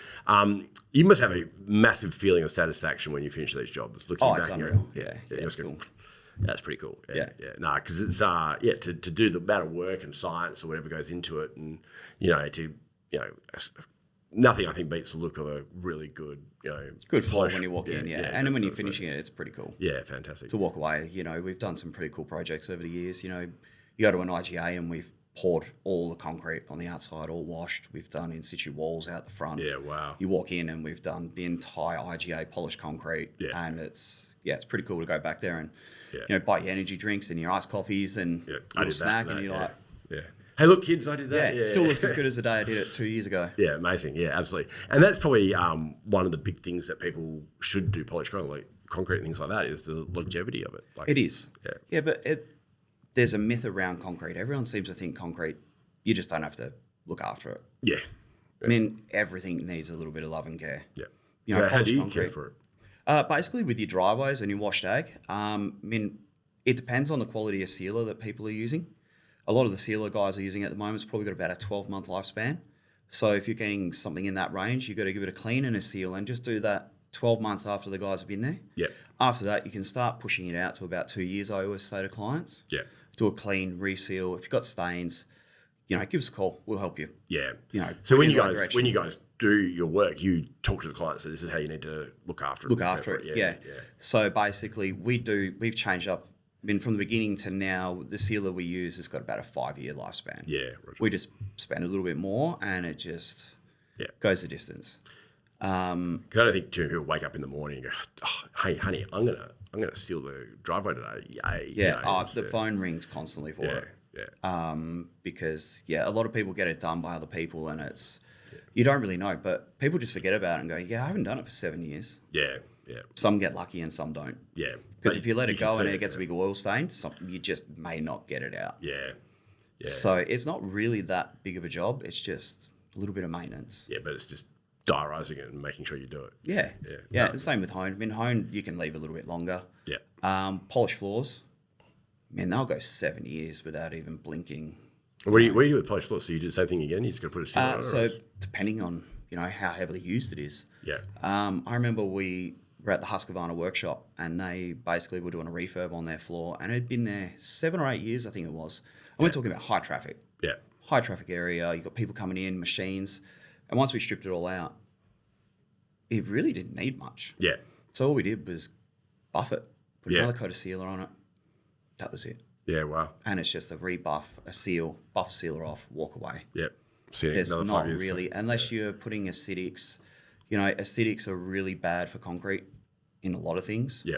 You must have a massive feeling of satisfaction when you finish these jobs. Looking Oh, back it's here. unreal. Yeah, It's must go, cool. That's pretty cool. Yeah. Yeah. No, because it's to do the amount of work and science or whatever goes into it, and nothing I think beats the look of a really good Good floor polish. when you walk in, and then when you're finishing it, it's pretty cool. Yeah, fantastic. To walk away, we've done some pretty cool projects over the years. You go to an IGA and we've poured all the concrete on the outside, all washed. We've done in-situ walls out the front. Yeah, wow. You walk in and we've done the entire IGA polished concrete, and it's pretty cool to go back there and buy your energy drinks and your iced coffees and I little did snack, that, and you're like, yeah. Hey, look, kids, I did that. it still looks as good as the day I did it 2 years ago. Yeah, amazing. Yeah, absolutely. And that's probably one of the big things that people should do polished concrete and things like that is the longevity of it. It is. Yeah. Yeah, but there's a myth around concrete. Everyone seems to think concrete, you just don't have to look after it. Yeah. I mean, everything needs a little bit of love and care. Yeah. You know, So how polished do you concrete. care for it? Basically, with your driveways and your washed ag, I mean, it depends on the quality of sealer that people are using. A lot of the sealer guys are using at the moment, it's probably got about a 12-month lifespan. So if you're getting something in that range, you've got to give it a clean and a seal and just do that 12 months after the guys have been there. Yeah. After that, you can start pushing it out to about 2 years, I always say to clients. Yeah. Do a clean, reseal. If you've got stains, you know, give us a call. We'll help you. Yeah. You know, so put when it in you the right guys direction. do your work, you talk to the client. So this is how you need to look after it. Look after it, yeah. Yeah. So basically, we've changed up. I mean, from the beginning to now, the sealer we use has got about a 5-year lifespan. Yeah. Roger. We just spend a little bit more, and it just goes the distance. Because I don't think too many people wake up in the morning and go, oh, "Hey, honey, I'm gonna steal the driveway today." Yay! Yeah, You know, the phone rings constantly for it. Yeah. Because a lot of people get it done by other people, and it's you don't really know, but people just forget about it and go, "Yeah, I haven't done it for 7 years." Yeah. Yeah. Some get lucky and some don't. Yeah. Because But if you let it can go see and it gets a big oil stain, you just may not get it out. Yeah. Yeah. So it's not really that big of a job. It's just a little bit of maintenance. Yeah, but it's just diarising it and making sure you do it. Yeah. Yeah. Yeah. No. The same with hone. I mean, hone, you can leave a little bit longer. Yeah. Polished floors, man, they'll go 7 years without even blinking. What do you do with polished floors? So you do the same thing again? You just got to put a seal on it? So depending on, how heavily used it is. Yeah. I remember we were at the Husqvarna workshop and they basically were doing a refurb on their floor and it had been there 7 or 8 years, I think it was. And we're talking about high traffic. Yeah. High traffic area, you've got people coming in, machines. And once we stripped it all out, it really didn't need much. Yeah. So all we did was buff it, put Yeah. another coat of sealer on it. That was it. Yeah, wow. And it's just a rebuff, a seal, buff sealer off, walk away. Yeah. See you in There's another not 5 years. really, unless you're putting acidics. Acidics are really bad for concrete in a lot of things. Yeah.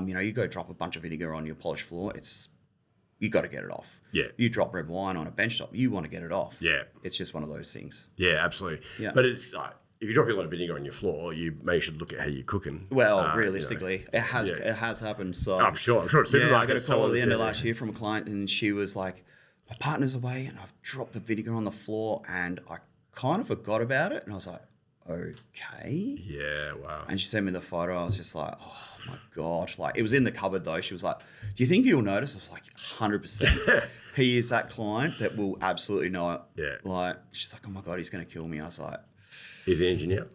You go drop a bunch of vinegar on your polished floor, you got to get it off. Yeah. You drop red wine on a benchtop, you want to get it off. Yeah. It's just one of those things. Yeah, absolutely. Yeah. But it's like, if you drop a lot of vinegar on your floor, you maybe should look at how you're cooking. Well, realistically, it has happened. So I'm sure. It's yeah, I got a supermarkets, call at the end of yeah. last year from a client, and she was like, "My partner's away, and I've dropped the vinegar on the floor, and I kind of forgot about it." And I was like, "Okay." Yeah, wow. And she sent me the photo. I was just like, "Oh my god!" Like it was in the cupboard though. She was like, "Do you think he'll notice?" I was like, "100%." He is that client that will absolutely know it. Yeah. Like she's like, "Oh my god, he's going to kill me." I was like, He's the engineer.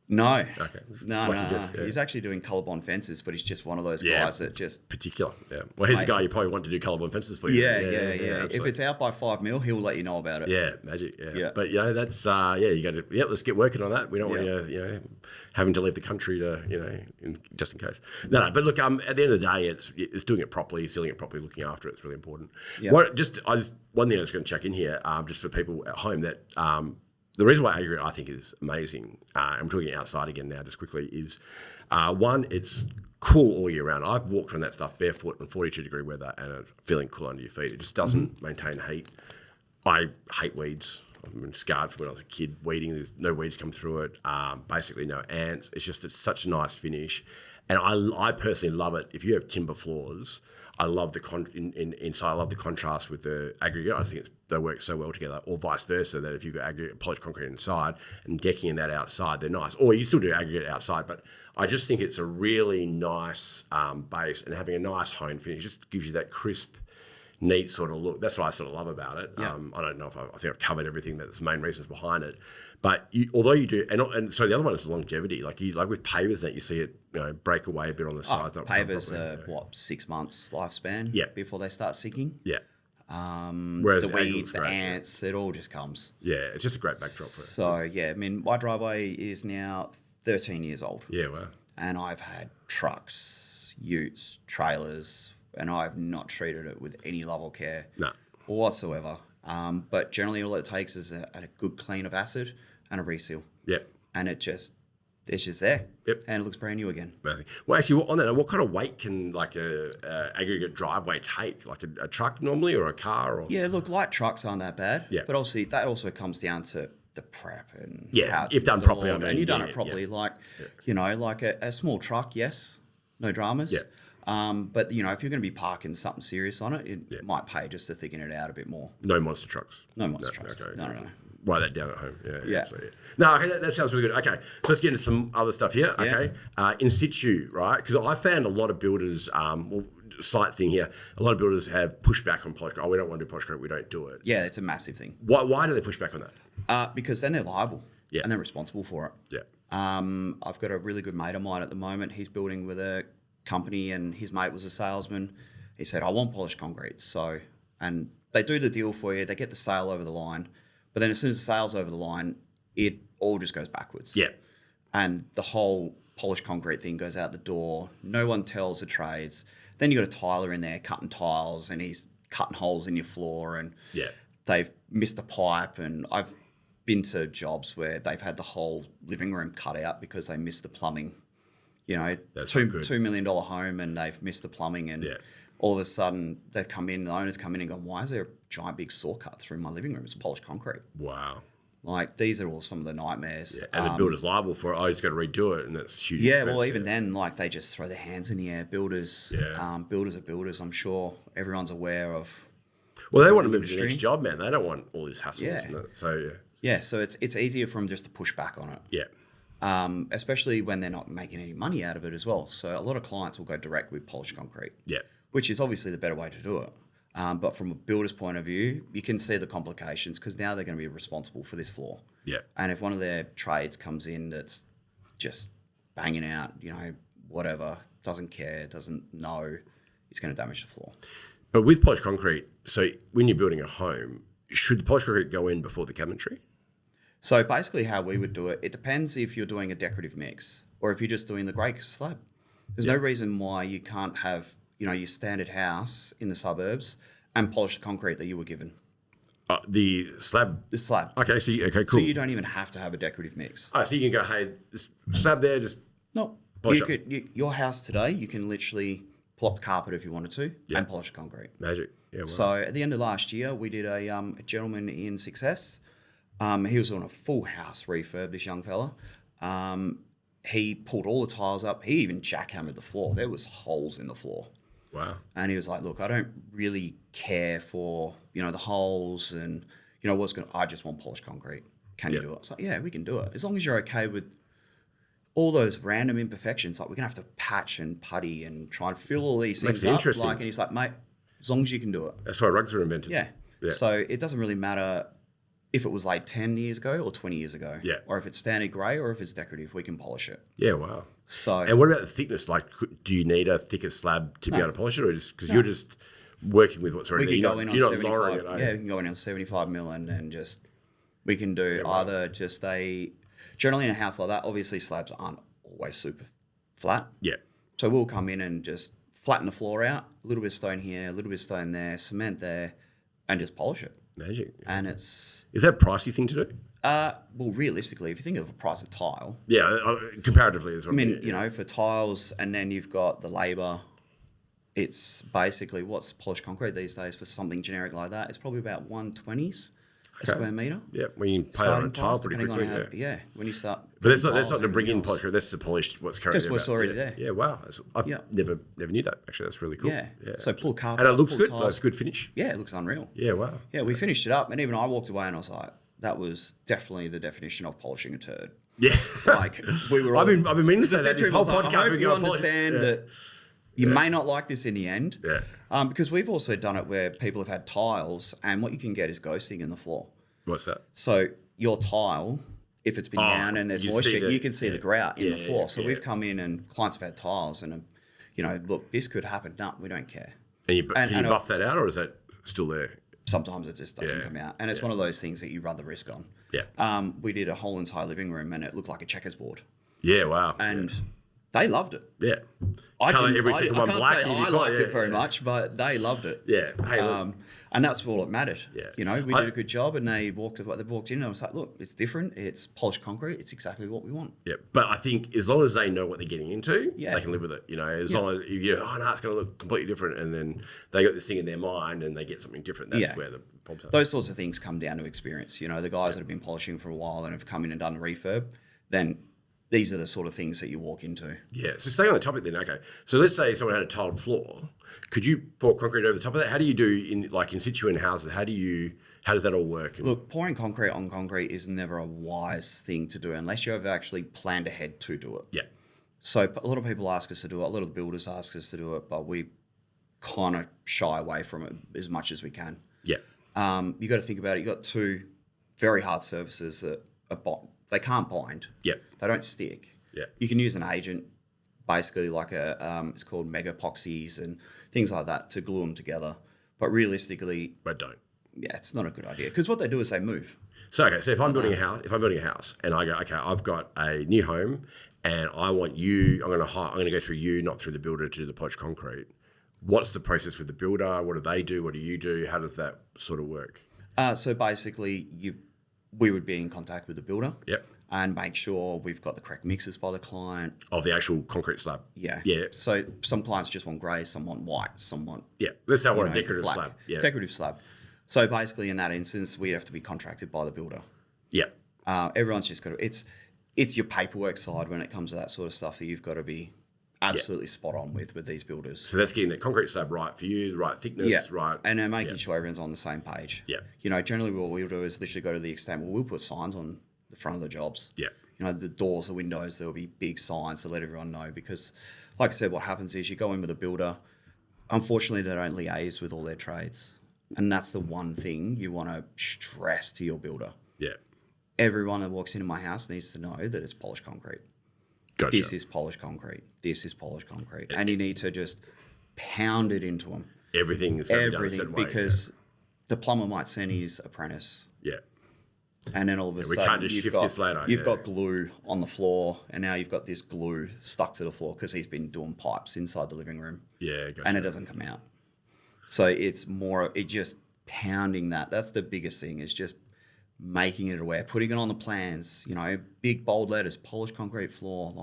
"No, Okay. no, Lucky no." guess, yeah. He's actually doing colour-bond fences, but he's just one of those Yeah. guys that just Particular. Yeah. Well, here's a Mate. guy you probably want to do colourblind fences for you. yeah. If absolutely. it's out by 5 mil, he'll let you know about it. Yeah, magic. Yeah. Yeah. But that's you got to let's get working on that. We don't want you having to leave the country to just in case. No. But look, at the end of the day, it's doing it properly, sealing it properly, looking after it. It's really important. Yeah. One thing I was going to check in here, just for people at home that. The reason why Aggregate I think is amazing, I'm talking outside again now just quickly, is one, it's cool all year round. I've walked on that stuff barefoot in 42-degree weather and it's feeling cool under your feet. It just doesn't maintain heat. I hate weeds. I've been scarred from when I was a kid weeding. There's no weeds come through it, basically no ants. It's such a nice finish. And I personally love it. If you have timber floors, I love the inside. I love the contrast with the aggregate. I just think they work so well together, or vice versa. That if you've got aggregate, polished concrete inside and decking in that outside, they're nice. Or you still do aggregate outside, but I just think it's a really nice base, and having a nice hone finish just gives you that crisp, neat sort of look. That's what I sort of love about it. Yeah. I don't know if I think I've covered everything that's the main reasons behind it. But although you do, and so the other one is the longevity. Like with pavers, that you see it break away a bit on the sides. not Pavers properly. are 6 months lifespan Yeah. before they start sinking. Yeah, The Aggregate's weeds, the great, ants, it all just comes. yeah, it's just a great backdrop for it. So I mean, my driveway is now 13 years old, Yeah, wow. and I've had trucks, utes, trailers, and I've not treated it with any love or care No. whatsoever. But generally, all it takes is a good clean of acid and a reseal, Yeah, and it's just there. Yep. And it looks brand new again. amazing. Well, actually, on that, what kind of weight can like a aggregate driveway take? Like a truck normally, or a car? Or Yeah, look, light trucks aren't that bad. Yeah. But obviously, that also comes down to the prep and Yeah, how it's if done properly, I installed, mean, and you've done yeah, it properly. yeah. Like, like a small truck, yes, no dramas. Yeah. But, you know, if you're going to be parking something serious on it, it might pay just to thicken it out a bit more. No monster trucks. No monster trucks. Okay. No. Write that down at home. Yeah. Yeah. So, yeah. No, okay, that sounds really good. Okay, so let's get into some other stuff here. Okay, In-situ, right? Because I found a lot of builders, slight thing here, a lot of builders have pushed back on polish. Oh, we don't want to do polish concrete, we don't do it. Yeah, it's a massive thing. Why do they push back on that? Because then they're liable Yeah. and they're responsible for it. Yeah. I've got a really good mate of mine at the moment. He's building with a company and his mate was a salesman. He said, I want polished concrete. So, and they do the deal for you. They get the sale over the line. But then as soon as the sale's over the line, it all just goes backwards. Yeah. And the whole polished concrete thing goes out the door. No one tells the trades. Then you got a tiler in there cutting tiles and he's cutting holes in your floor and they've missed a pipe. And I've been to jobs where they've had the whole living room cut out because they missed the plumbing. You know, $2 million home and they've missed the plumbing and all of a sudden they've come in, the owners come in and go, why is there a giant big saw cut through my living room? It's polished concrete. Wow. Like, these are all some of the nightmares. Yeah. And the builder's liable for it. Oh, he's got to redo it, and that's huge. Yeah, well, even then, like, they just throw their hands in the air. Builders, builders are builders. I'm sure everyone's aware of. Well, they want to move to the next job, man. They don't want all this hassle. Yeah. So, Yeah, so it's easier for them just to push back on it. Yeah. Especially when they're not making any money out of it as well. So a lot of clients will go direct with polished concrete. Yeah. Which is obviously the better way to do it. But from a builder's point of view, you can see the complications because now they're going to be responsible for this floor. Yeah. And if one of their trades comes in that's just banging out, you know, whatever, doesn't care, doesn't know, it's going to damage the floor. But with polished concrete, so when you're building a home, should the polished concrete go in before the cabinetry? So basically how we would do it, it depends if you're doing a decorative mix or if you're just doing the grey slab. There's no reason why you can't have, you know, your standard house in the suburbs and polished concrete that you were given. The slab? The slab. Okay, okay, So cool. you don't even have to have a decorative mix. Oh, so you can go, hey, this slab there, just... No. Polish You could, your house today, you can literally pull up the carpet if you wanted to and polish the concrete. Magic. Yeah, wow. So at the end of last year, we did a gentleman in Success. He was on a full house refurb, this young fella. He pulled all the tiles up. He even jackhammered the floor. There was holes in the floor. Wow. And he was like, look, I don't really care for, you know, the holes and, you know, I just want polished concrete. Can you do it? So yeah, we can do it. As long as you're okay with all those random imperfections, like we're going to have to patch and putty and try and fill all these things up. Interesting. Like, and he's like, mate, as long as you can do it. That's why rugs were invented. Yeah. So it doesn't really matter if it was like 10 years ago or 20 years ago. Yeah. Or if it's standard grey or if it's decorative, we can polish it. Yeah, wow. So. And what about the thickness? Like, do you need a thicker slab to be able to polish it, or just because you're just working with what's already there? We can go in on you're 75. not lowering it, Yeah, we can go in on 75 mil and just we can do either just generally in a house like that. Obviously, slabs aren't always super flat. Yeah. So we'll come in and just flatten the floor out, a little bit of stone here, a little bit of stone there, cement there, and just polish it. Magic. And is that a pricey thing to do? Well, realistically, if you think of a price of tile, comparatively as well. I mean, you know, for tiles, and then you've got the labour. It's basically what's polished concrete these days for something generic like that. It's probably about 120s a square metre. Yeah, when you pay on a tile pretty quickly. When you start. But that's not to bring in polish. That's to polish what's currently just what's already there. Yeah, wow. I never knew that. Actually, that's really cool. Yeah. So pull carpet. And it looks good. That's a good finish. Yeah, it looks unreal. Yeah, wow. Yeah, we finished it up, and even I walked away and I was like, that was definitely the definition of polishing a turd. Yeah. Like we were. I've been meaning to say that this whole podcast. I hope you understand that you may not like this in the end. Yeah. Because we've also done it where people have had tiles, and what you can get is ghosting in the floor. What's that? So your tile, if it's been down and there's moisture, you can see the grout in the floor. So we've come in and clients have had tiles and, you know, look, this could happen. No, we don't care. And can you buff that out, or is that still there? Sometimes it just doesn't come out. And it's one of those things that you run the risk on. Yeah. We did a whole entire living room and it looked like a checkers board. Yeah, wow. And they loved it. Yeah. I Colour every can't single one black. say I liked it very much, but they loved it. Yeah. Hey, look. And that's all that mattered. Yeah. You know, we did a good job, and they walked in and I was like, look, it's different. It's polished concrete. It's exactly what we want. Yeah. But I think as long as they know what they're getting into, Yeah. they can live with it. You know, as long as if you it's going to look completely different, and then they got this thing in their mind and they get something different. That's where the problems are. Those sorts of things come down to experience. You know, the guys that have been polishing for a while and have come in and done a refurb, then these are the sort of things that you walk into. Yeah. So staying on the topic then, okay. So let's say someone had a tiled floor. Could you pour concrete over the top of that? How do you do in situ in houses? How does that all work? Look, pouring concrete on concrete is never a wise thing to do unless you have actually planned ahead to do it. Yeah. So a lot of people ask us to do it. A lot of the builders ask us to do it, but we kind of shy away from it as much as we can. Yeah. You got to think about it. You got two very hard surfaces that they can't bind. Yeah. They don't stick. Yeah. You can use an agent, basically like it's called mega epoxies and things like that to glue them together. But realistically, But don't. yeah, it's not a good idea because what they do is they move. So okay, so if I'm building a house, and I go, okay, I've got a new home, and I want you, I'm going to go through you, not through the builder, to do the polished concrete. What's the process with the builder? What do they do? What do you do? How does that sort of work? So basically, we would be in contact with the builder. Yep. And make sure we've got the correct mixes by the client. Of the actual concrete slab. Yeah. Yeah. So some clients just want grey, some want white, some want Yeah. Let's say I want a decorative black. slab. Yeah. Decorative slab. So basically, in that instance, we'd have to be contracted by the builder. Yeah. Everyone's just got to. It's your paperwork side when it comes to that sort of stuff that you've got to be absolutely spot on with these builders. So that's getting the concrete slab right for you, the right thickness, right. And then making sure everyone's on the same page. Yeah. Generally what we'll do is literally go to the extent where we'll put signs on the front of the jobs. Yeah. The doors, the windows, there'll be big signs to let everyone know because, like I said, what happens is you go in with a builder. Unfortunately, they don't liaise with all their trades. And that's the one thing you want to stress to your builder. Yeah. Everyone that walks into my house needs to know that it's polished concrete. Gotcha. This is polished concrete. This is polished concrete. And you need to just pound it into them. Everything is done a Everything, certain way, because the plumber might send his apprentice. Yeah. And then all of a sudden, can't just shift this later. You've got glue on the floor, and now you've got this glue stuck to the floor because he's been doing pipes inside the living room. Yeah, gotcha. And it doesn't come out. So it's just pounding that. That's the biggest thing, is just making it aware, putting it on the plans, big bold letters, polished concrete floor,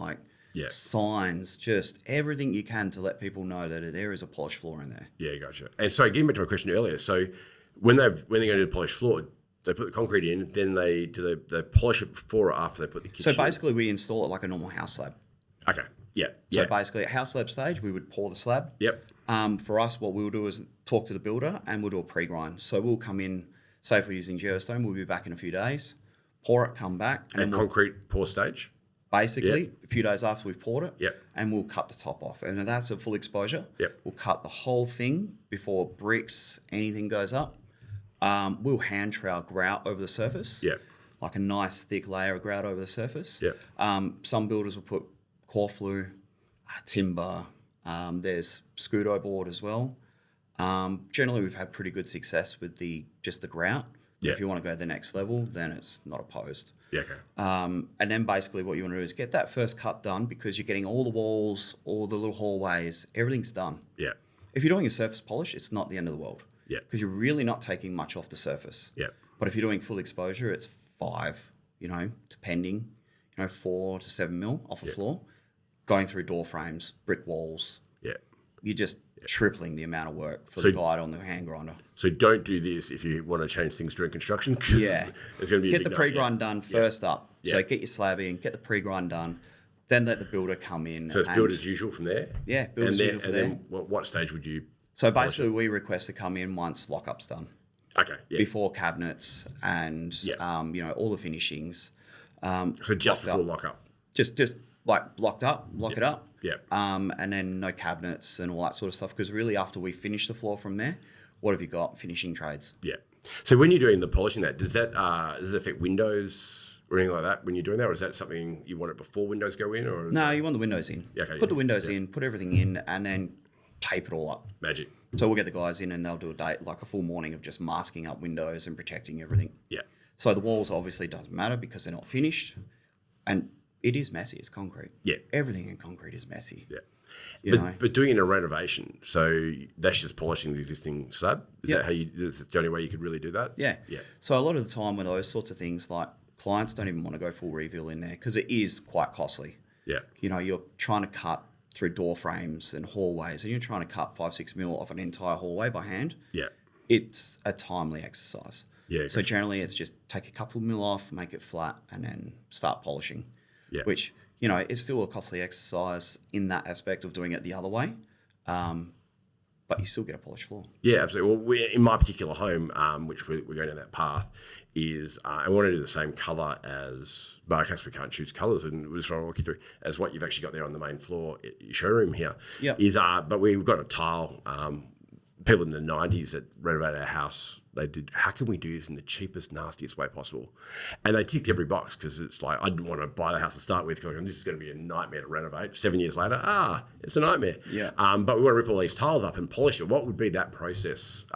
signs, just everything you can to let people know that there is a polished floor in there. Yeah, gotcha. And so getting back to my question earlier, so when they're going to do the polished floor, they put the concrete in, then they polish it before or after they put the kitchen? So basically we install it like a normal house slab. Okay. Yeah. So basically at house slab stage, we would pour the slab. Yep. For us, what we'll do is talk to the builder and we'll do a pre-grind. So we'll come in, say if we're using geostone, we'll be back in a few days, pour it, come back. And concrete pour stage? Basically, a few days after we've poured it. Yep. And we'll cut the top off. And that's a full exposure. Yep. We'll cut the whole thing before bricks, anything goes up. We'll hand trowel grout over the surface. Yeah. Like a nice thick layer of grout over the surface. Yeah. Some builders will put core flue, timber. There's scudo board as well. Generally, we've had pretty good success with just the grout. Yeah. If you want to go to the next level, then it's not opposed. Yeah, okay. And then basically what you want to do is get that first cut done because you're getting all the walls, all the little hallways, everything's done. Yeah. If you're doing a surface polish, it's not the end of the world. Yeah. Because you're really not taking much off the surface. Yeah. But if you're doing full exposure, it's 5, depending, 4 to 7 mil off a floor, going through door frames, brick walls. Yeah. You're just tripling the amount of work for the guy on the hand grinder. So don't do this if you want to change things during construction. Yeah. It's going to be Get the pre-grind done first up. Yeah. So get your slab in, get the pre-grind done, then let the builder come in. So it's build as usual from there? Yeah, build as usual from there. And then what stage would you... So basically we request to come in once lock-up's done. Okay, yeah. Before cabinets and, all the finishings. So just before lock-up? Just like locked up, lock it up. Yeah. And then no cabinets and all that sort of stuff. Because really after we finish the floor from there, what have you got? Finishing trades. Yeah. So when you're doing the polishing does it affect windows or anything like that when you're doing that? Or is that something you want it before windows go in? Or No, you want the windows in. Yeah, okay, put the windows in, put everything in, and then tape it all up. Magic. So we'll get the guys in and they'll do a full morning of just masking up windows and protecting everything. Yeah. So the walls obviously doesn't matter because they're not finished. And it is messy. It's concrete. Yeah. Everything in concrete is messy. Yeah. But doing it in a renovation, so that's just polishing the existing slab? Is that the only way you could really do that? Yeah. Yeah. So a lot of the time with those sorts of things, like clients don't even want to go full reveal in there because it is quite costly. Yeah. You're trying to cut through door frames and hallways and you're trying to cut 5-6 mil off an entire hallway by hand. Yeah. It's a timely exercise. Yeah. So generally it's just take a couple of mil off, make it flat and then start polishing. Yeah. Which, you know, it's still a costly exercise in that aspect of doing it the other way. But you still get a polished floor. Yeah, absolutely. Well, in my particular home, which we're going down that path, is I want to do the same colour as, but I guess we can't choose colours, and we're just trying to walk you through as what you've actually got there on the main floor showroom here. Yep. But we've got a tile. People in the 90s that renovated our house, they did, how can we do this in the cheapest, nastiest way possible? And they ticked every box because it's like, I didn't want to buy the house to start with because this is going to be a nightmare to renovate. 7 years later, it's a nightmare. Yeah. But we want to rip all these tiles up and polish it. What would be that process?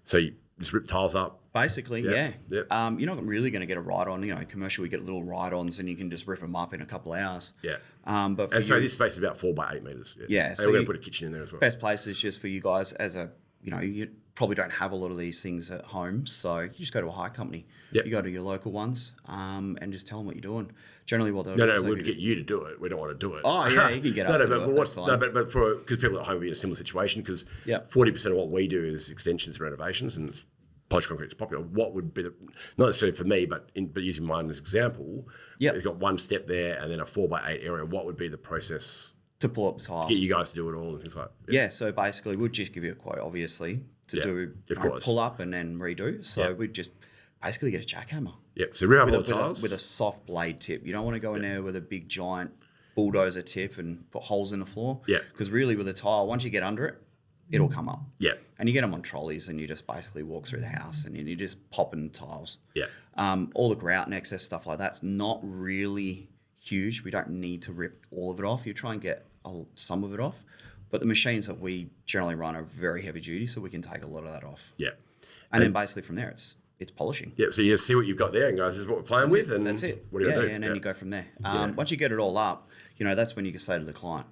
So you just rip tiles up? Basically, yeah. Yep. You're not really going to get a ride-on. You know, commercial, we get little ride-ons and you can just rip them up in a couple of hours. Yeah. But and so this space is about 4 by 8 metres. Yeah. And So we're going to put a kitchen in there as well. Best place is just for you guys as a, you know, you probably don't have a lot of these things at home. So you just go to a hire company. Yep. You go to your local ones and just tell them what you're doing. Generally what they'll No, do is we'd get you to do it. We don't want to do it. Oh, yeah, you can get us to do it. That's fine. But because people at home will be in a similar situation, because Yep. 40% of what we do is extensions and renovations, and polished concrete is popular. What would be not necessarily for me, but using mine as an example, Yep. it's got one step there and then a 4 by 8 area. What would be the process To pull up the tiles. to get you guys to do it all and things like that? Yeah, so basically we'd just give you a quote, obviously, to do of course. pull up and then redo. So Yep. we'd just basically get a jackhammer. Yep. So rip up all with the a, tiles. with a soft blade tip. You don't want to go in there with a big giant bulldozer tip and put holes in the floor. Yeah. Because really with a tile, once you get under it, it'll come up. Yeah. And you get them on trolleys and you just basically walk through the house and you're just popping tiles. Yeah. All the grout and excess stuff like that's not really huge. We don't need to rip all of it off. You try and get some of it off. But the machines that we generally run are very heavy duty, so we can take a lot of that off. Yeah. And then basically from there, it's polishing. Yeah. So you see what you've got there and guys, this is what we're playing with. And That's it. What do you do? Yeah, and then you go from there. Once you get it all up, you know, that's when you can say to the client,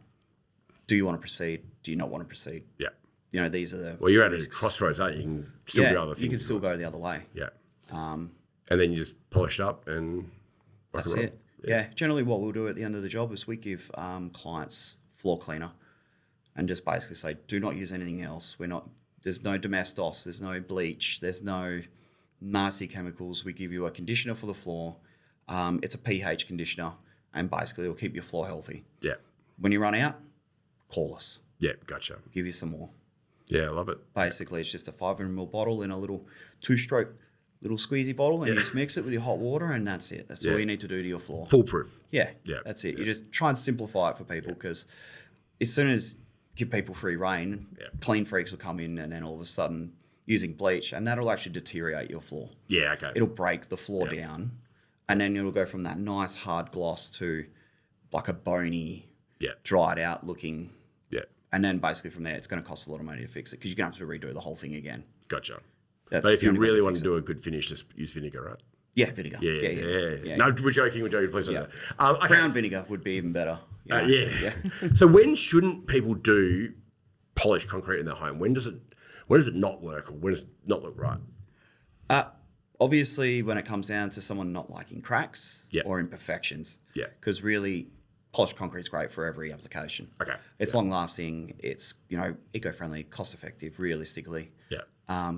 do you want to proceed? Do you not want to proceed? Yeah. You know, these are the Well, you're at a risks. crossroads, aren't you? You can still do other things. you can still go the other way. Yeah. And then you just polish it up and That's it. Yeah. Generally what we'll do at the end of the job is we give clients floor cleaner and just basically say, do not use anything else. There's no domestos, there's no bleach, there's no nasty chemicals. We give you a conditioner for the floor. It's a pH conditioner and basically it'll keep your floor healthy. Yeah. When you run out, call us. Yeah. Gotcha. Give you some more. Yeah. I love it. Basically, it's just a 500ml bottle in a little 2-stroke little squeezy bottle and you just mix it with your hot water and that's it. That's all you need to do to your floor. Foolproof. Yeah, Yeah. that's it. You just try and simplify it for people because as soon as give people free reign, clean freaks will come in and then all of a sudden using bleach and that'll actually deteriorate your floor. Yeah. Okay. It'll break the floor down and then it'll go from that nice hard gloss to like a bony, dried out looking. Yeah. And then basically from there, it's going to cost a lot of money to fix it because you're going to have to redo the whole thing again. Gotcha. That's But if the you only way really to want fix to do a good finish, just use vinegar, right? Yeah, vinegar. Yeah. No, we're joking. Please don't do that. Okay. Brown vinegar would be even better. You know? Yeah. So when shouldn't people do polished concrete in their home? When does it not work or when does it not look right? Obviously, when it comes down to someone not liking cracks or imperfections. Yeah. Because really, polished concrete is great for every application. Okay. It's long lasting. It's, you know, eco-friendly, cost effective, realistically. Yeah.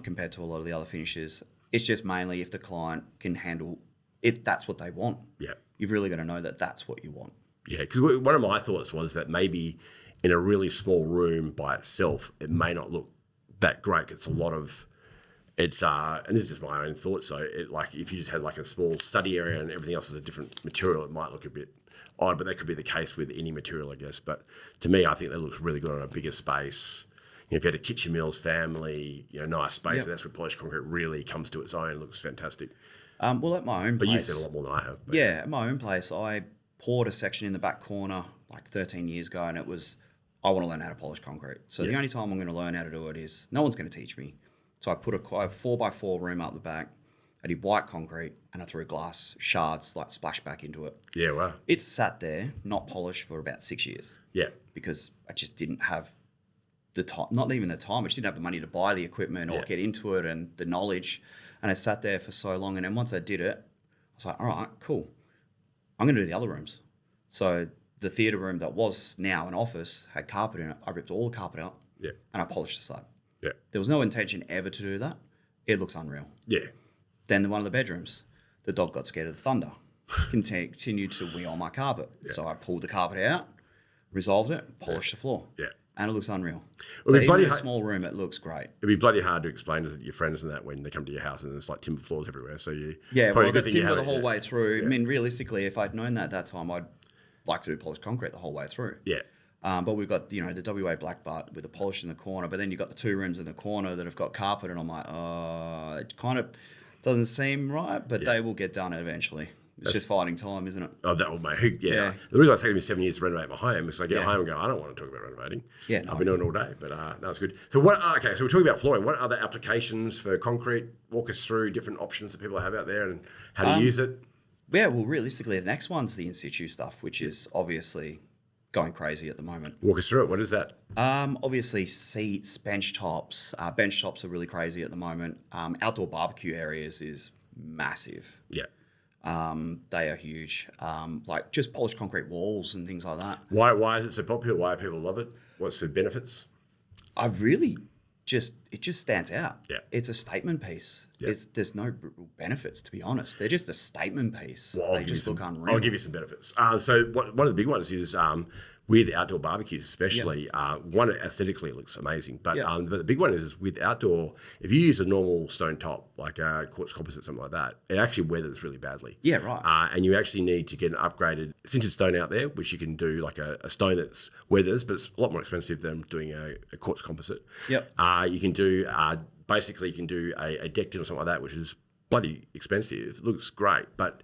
Compared to a lot of the other finishes. It's just mainly if the client can handle it, that's what they want. Yeah. You've really got to know that that's what you want. Yeah, because one of my thoughts was that maybe in a really small room by itself, it may not look that great. It's a lot of, and this is just my own thoughts. So like if you just had like a small study area and everything else is a different material, it might look a bit odd, but that could be the case with any material, I guess. But to me, I think that looks really good on a bigger space. You know, if you had a kitchen meals family, you know, nice space, and that's where polished concrete really comes to its own. It looks fantastic. Well, at my own place. But you've said a lot more than I have. But. Yeah, at my own place, I poured a section in the back corner like 13 years ago, and it was, I want to learn how to polish concrete. So the only time I'm going to learn how to do it is, no one's going to teach me. So I put a 4x4 room up the back. I did white concrete, and I threw glass shards, like splash back into it. Yeah, wow. It's sat there, not polished, for about 6 years. Yeah. Because I just didn't have the time, not even the time, I just didn't have the money to buy the equipment or get into it and the knowledge. And I sat there for so long. And then once I did it, I was like, all right, cool. I'm going to do the other rooms. So the theatre room that was now an office had carpet in it. I ripped all the carpet out and I polished the slab. Yeah. There was no intention ever to do that. It looks unreal. Yeah. Then one of the bedrooms, the dog got scared of the thunder. continued to wheel on my carpet. So I pulled the carpet out, resolved it, polished the floor. Yeah. And it looks unreal. Well, So even in a small room, it looks great. It'd be bloody hard to explain to your friends and that when they come to your house and there's like timber floors everywhere. So well, probably a good the thing you timber have the it, whole yeah. way through. I mean, realistically, if I'd known that at that time, I'd like to do polished concrete the whole way through. Yeah. But we've got, the WA black butt with the polish in the corner, but then you've got the 2 rooms in the corner that have got carpet, and I'm like, it kind of doesn't seem right, but they will get done eventually. It's just fighting time, isn't it? Oh, that will make, yeah. The reason it's taken me 7 years to renovate my home is because I get home and go, I don't want to talk about renovating. Yeah, no. I've been doing it all day, but no, it's good. So so we're talking about flooring. What other applications for concrete? Walk us through different options that people have out there and how to use it. Yeah, well, realistically, the next one's the in-situ stuff, which is obviously going crazy at the moment. Walk us through it. What is that? Obviously, seats, bench tops. Bench tops are really crazy at the moment. Outdoor barbecue areas is massive. Yeah. They are huge. Like just polished concrete walls and things like that. Why is it so popular? Why do people love it? What's the benefits? It just stands out. Yeah. It's a statement piece. Yeah. There's no real benefits, to be honest. They're just a statement piece. Well, they just look unreal. I'll give you some benefits. So one of the big ones is with outdoor barbecues, especially. One, aesthetically, it looks amazing. But but the big one is with outdoor. If you use a normal stone top, like a quartz composite, something like that, it actually weathers really badly. Yeah, right. And you actually need to get an upgraded sintered stone out there, which you can do like a stone that's weathers, but it's a lot more expensive than doing a quartz composite. Yep. You can do basically you can do a deck tin or something like that, which is bloody expensive. It looks great, but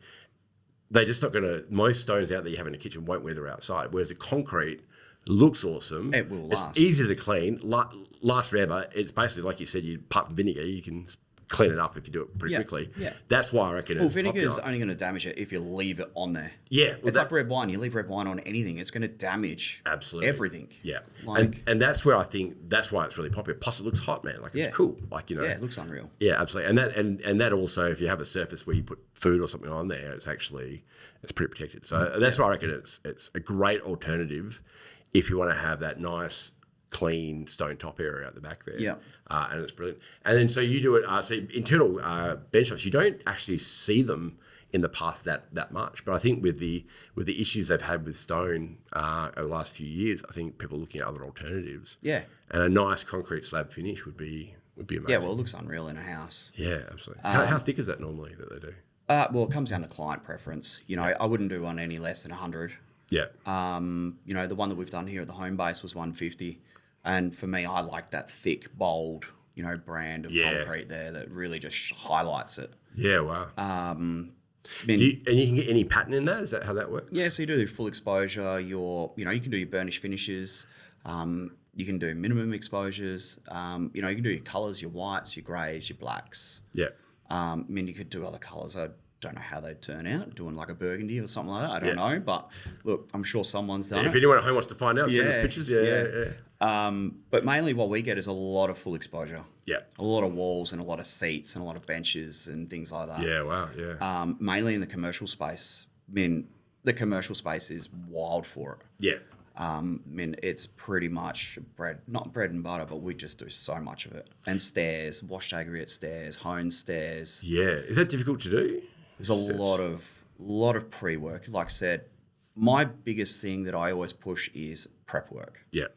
they're just not going to, most stones out there you have in a kitchen won't weather outside, whereas the concrete looks awesome. It will last. It's easy to clean, lasts forever. It's basically, like you said, apart from vinegar, you can clean it up if you do it pretty quickly. Yeah. That's why I reckon it's vinegar is popular. only going to damage it if you leave it on there. Yeah. It's like red wine. You leave red wine on anything, it's going to damage everything. Yeah. Like, and that's where I think, that's why it's really popular. Plus it looks hot, man. Like it's cool. Like, yeah, it looks unreal. Yeah, absolutely. And that also, if you have a surface where you put food or something on there, it's pretty protected. So that's why I reckon it's a great alternative if you want to have that nice, clean stone top area at the back there. Yeah. And it's brilliant. And then so you do it, so internal bench tops, you don't actually see them in the past that much. But I think with the issues they've had with stone over the last few years, I think people are looking at other alternatives. Yeah. And a nice concrete slab finish would be amazing. Yeah, well, it looks unreal in a house. Yeah, absolutely. How thick is that normally that they do? Well, it comes down to client preference. I wouldn't do one any less than 100. Yeah. The one that we've done here at the home base was 150. And for me, I like that thick, bold, brand of concrete there that really just highlights it. Yeah, wow. I mean, and you can get any pattern in that? Is that how that works? Yeah, so you do full exposure. You can do your burnish finishes. You can do minimum exposures. You can do your colours, your whites, your greys, your blacks. Yeah. You could do other colours. I don't know how they'd turn out, doing like a burgundy or something like that. I don't know, but look, I'm sure someone's done it. If anyone at home wants to find out, send us pictures. Yeah. But mainly what we get is a lot of full exposure. Yeah. A lot of walls and a lot of seats and a lot of benches and things like that. Yeah, wow, yeah. Mainly in the commercial space. The commercial space is wild for it. Yeah. It's pretty much not bread and butter, but we just do so much of it. And stairs, washed aggregate stairs, honed stairs. Yeah. Is that difficult to do? There's a lot of pre-work. Like I said, my biggest thing that I always push is prep work. Yeah.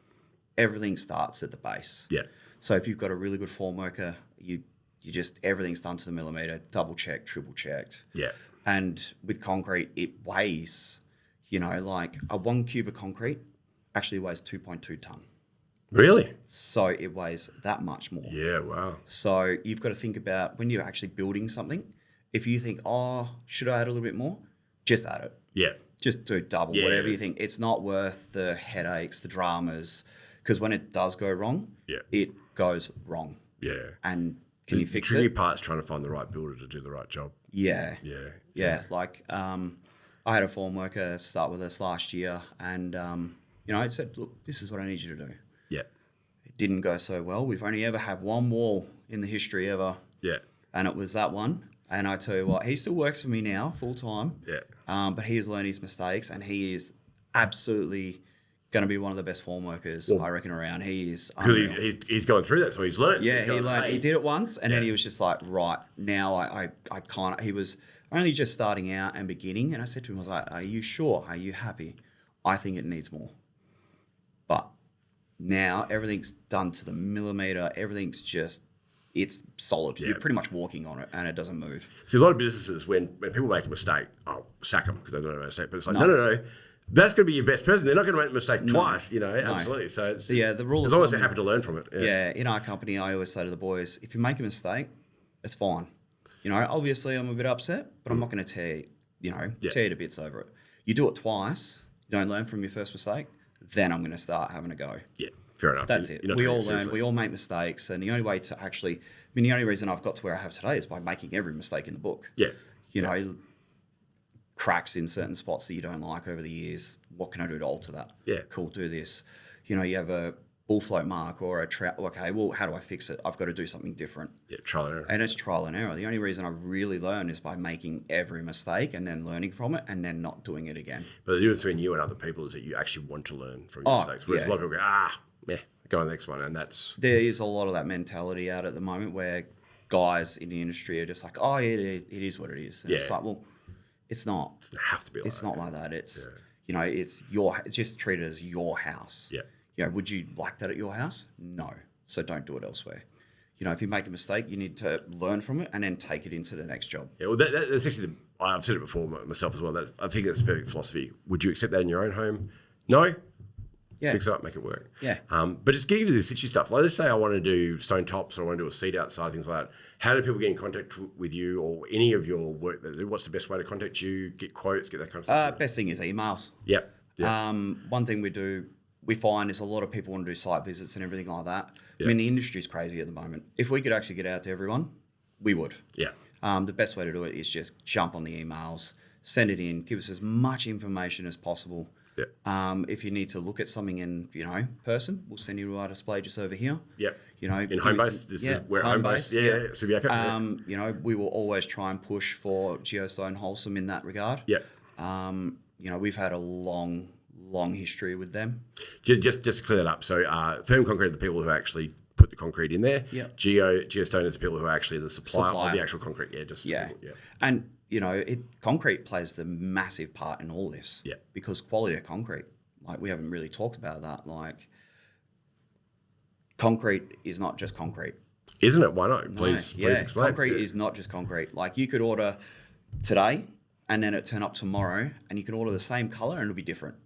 Everything starts at the base. Yeah. So if you've got a really good formworker, you just, everything's done to the millimeter, double checked, triple checked. Yeah. And with concrete, it weighs, like a 1 cube of concrete actually weighs 2.2 ton. Really? So it weighs that much more. Yeah, wow. So you've got to think about when you're actually building something, if you think, should I add a little bit more? Just add it. Yeah. Just do double, whatever you think. It's not worth the headaches, the dramas, because when it does go wrong, it goes wrong. Yeah. And can you fix it? The tricky part's trying to find the right builder to do the right job. Yeah. Yeah. Like I had a form worker start with us last year, and I said, look, this is what I need you to do. Yeah. It didn't go so well. We've only ever had one wall in the history ever. Yeah. And it was that one. And I tell you what, he still works for me now full time. Yeah. But he has learned his mistakes, and he is absolutely going to be one of the best form workers I reckon around. He is unreal. He's going through that, so he's learned. Yeah, so he learned. He did it once, and then he was just like, right now, I can't. He was only just starting out and beginning. And I said to him, I was like, are you sure? Are you happy? I think it needs more. But now everything's done to the millimeter. Everything's just, it's solid. Yeah. You're pretty much walking on it and it doesn't move. See, a lot of businesses, when people make a mistake, I'll sack them because they don't know how to mistake. But it's like, no. That's going to be your best person. They're not going to make a mistake twice, absolutely. So, the rule as long as they're happy to learn from it. Yeah, in our company, I always say to the boys, if you make a mistake, it's fine. Obviously I'm a bit upset, but I'm not going to tear you to bits over it. You do it twice, you don't learn from your first mistake, then I'm going to start having a go. Yeah, fair enough. That's it. We all learn, we all make mistakes, and the only way to actually, the only reason I've got to where I have today is by making every mistake in the book. Yeah. Cracks in certain spots that you don't like over the years. What can I do to alter that? Yeah. Cool, do this. You have a bull float mark or a trout. Okay, well, how do I fix it? I've got to do something different. Yeah, trial and error. And it's trial and error. The only reason I really learn is by making every mistake and then learning from it and then not doing it again. But the difference between you and other people is that you actually want to learn from your mistakes. Whereas a lot of people go, go on the next one. And there is a lot of that mentality out at the moment where guys in the industry are just like, oh, yeah, it is what it is. And it's like, well, it's not. It doesn't have to be like It's that. not like that. It's, it's it's just treated as your house. Yeah. Would you like that at your house? No. So don't do it elsewhere. If you make a mistake, you need to learn from it and then take it into the next job. Yeah, well, that's actually, I've said it before myself as well. I think that's the perfect philosophy. Would you accept that in your own home? No? Yeah. Fix it up, make it work. Yeah. But just getting into the in-situ stuff, like let's say I want to do stone tops or I want to do a seat outside, things like that. How do people get in contact with you or any of your work? What's the best way to contact you, get quotes, get that kind of stuff? Best thing is emails. Yep. One thing we find is a lot of people want to do site visits and everything like that. I mean, the industry's crazy at the moment. If we could actually get out to everyone, we would. Yeah. The best way to do it is just jump on the emails, send it in, give us as much information as possible. Yeah. If you need to look at something in, person, we'll send you our display just over here. Yep. In home base, this is where home base. Yeah. Subiaco. We will always try and push for Geostone Wholesome in that regard. Yeah. We've had a long history with them. Just to clear that up. So Firm Concrete are the people who actually put the concrete in there. Yeah. Geostone is the people who are actually the supplier of the actual concrete. Yeah. And concrete plays the massive part in all this. Yeah. Because quality of concrete, like we haven't really talked about that. Like concrete is not just concrete. Isn't it? Why not? Please explain. Concrete is not just concrete. Like you could order today and then it turn up tomorrow and you can order the same color and it'll be different.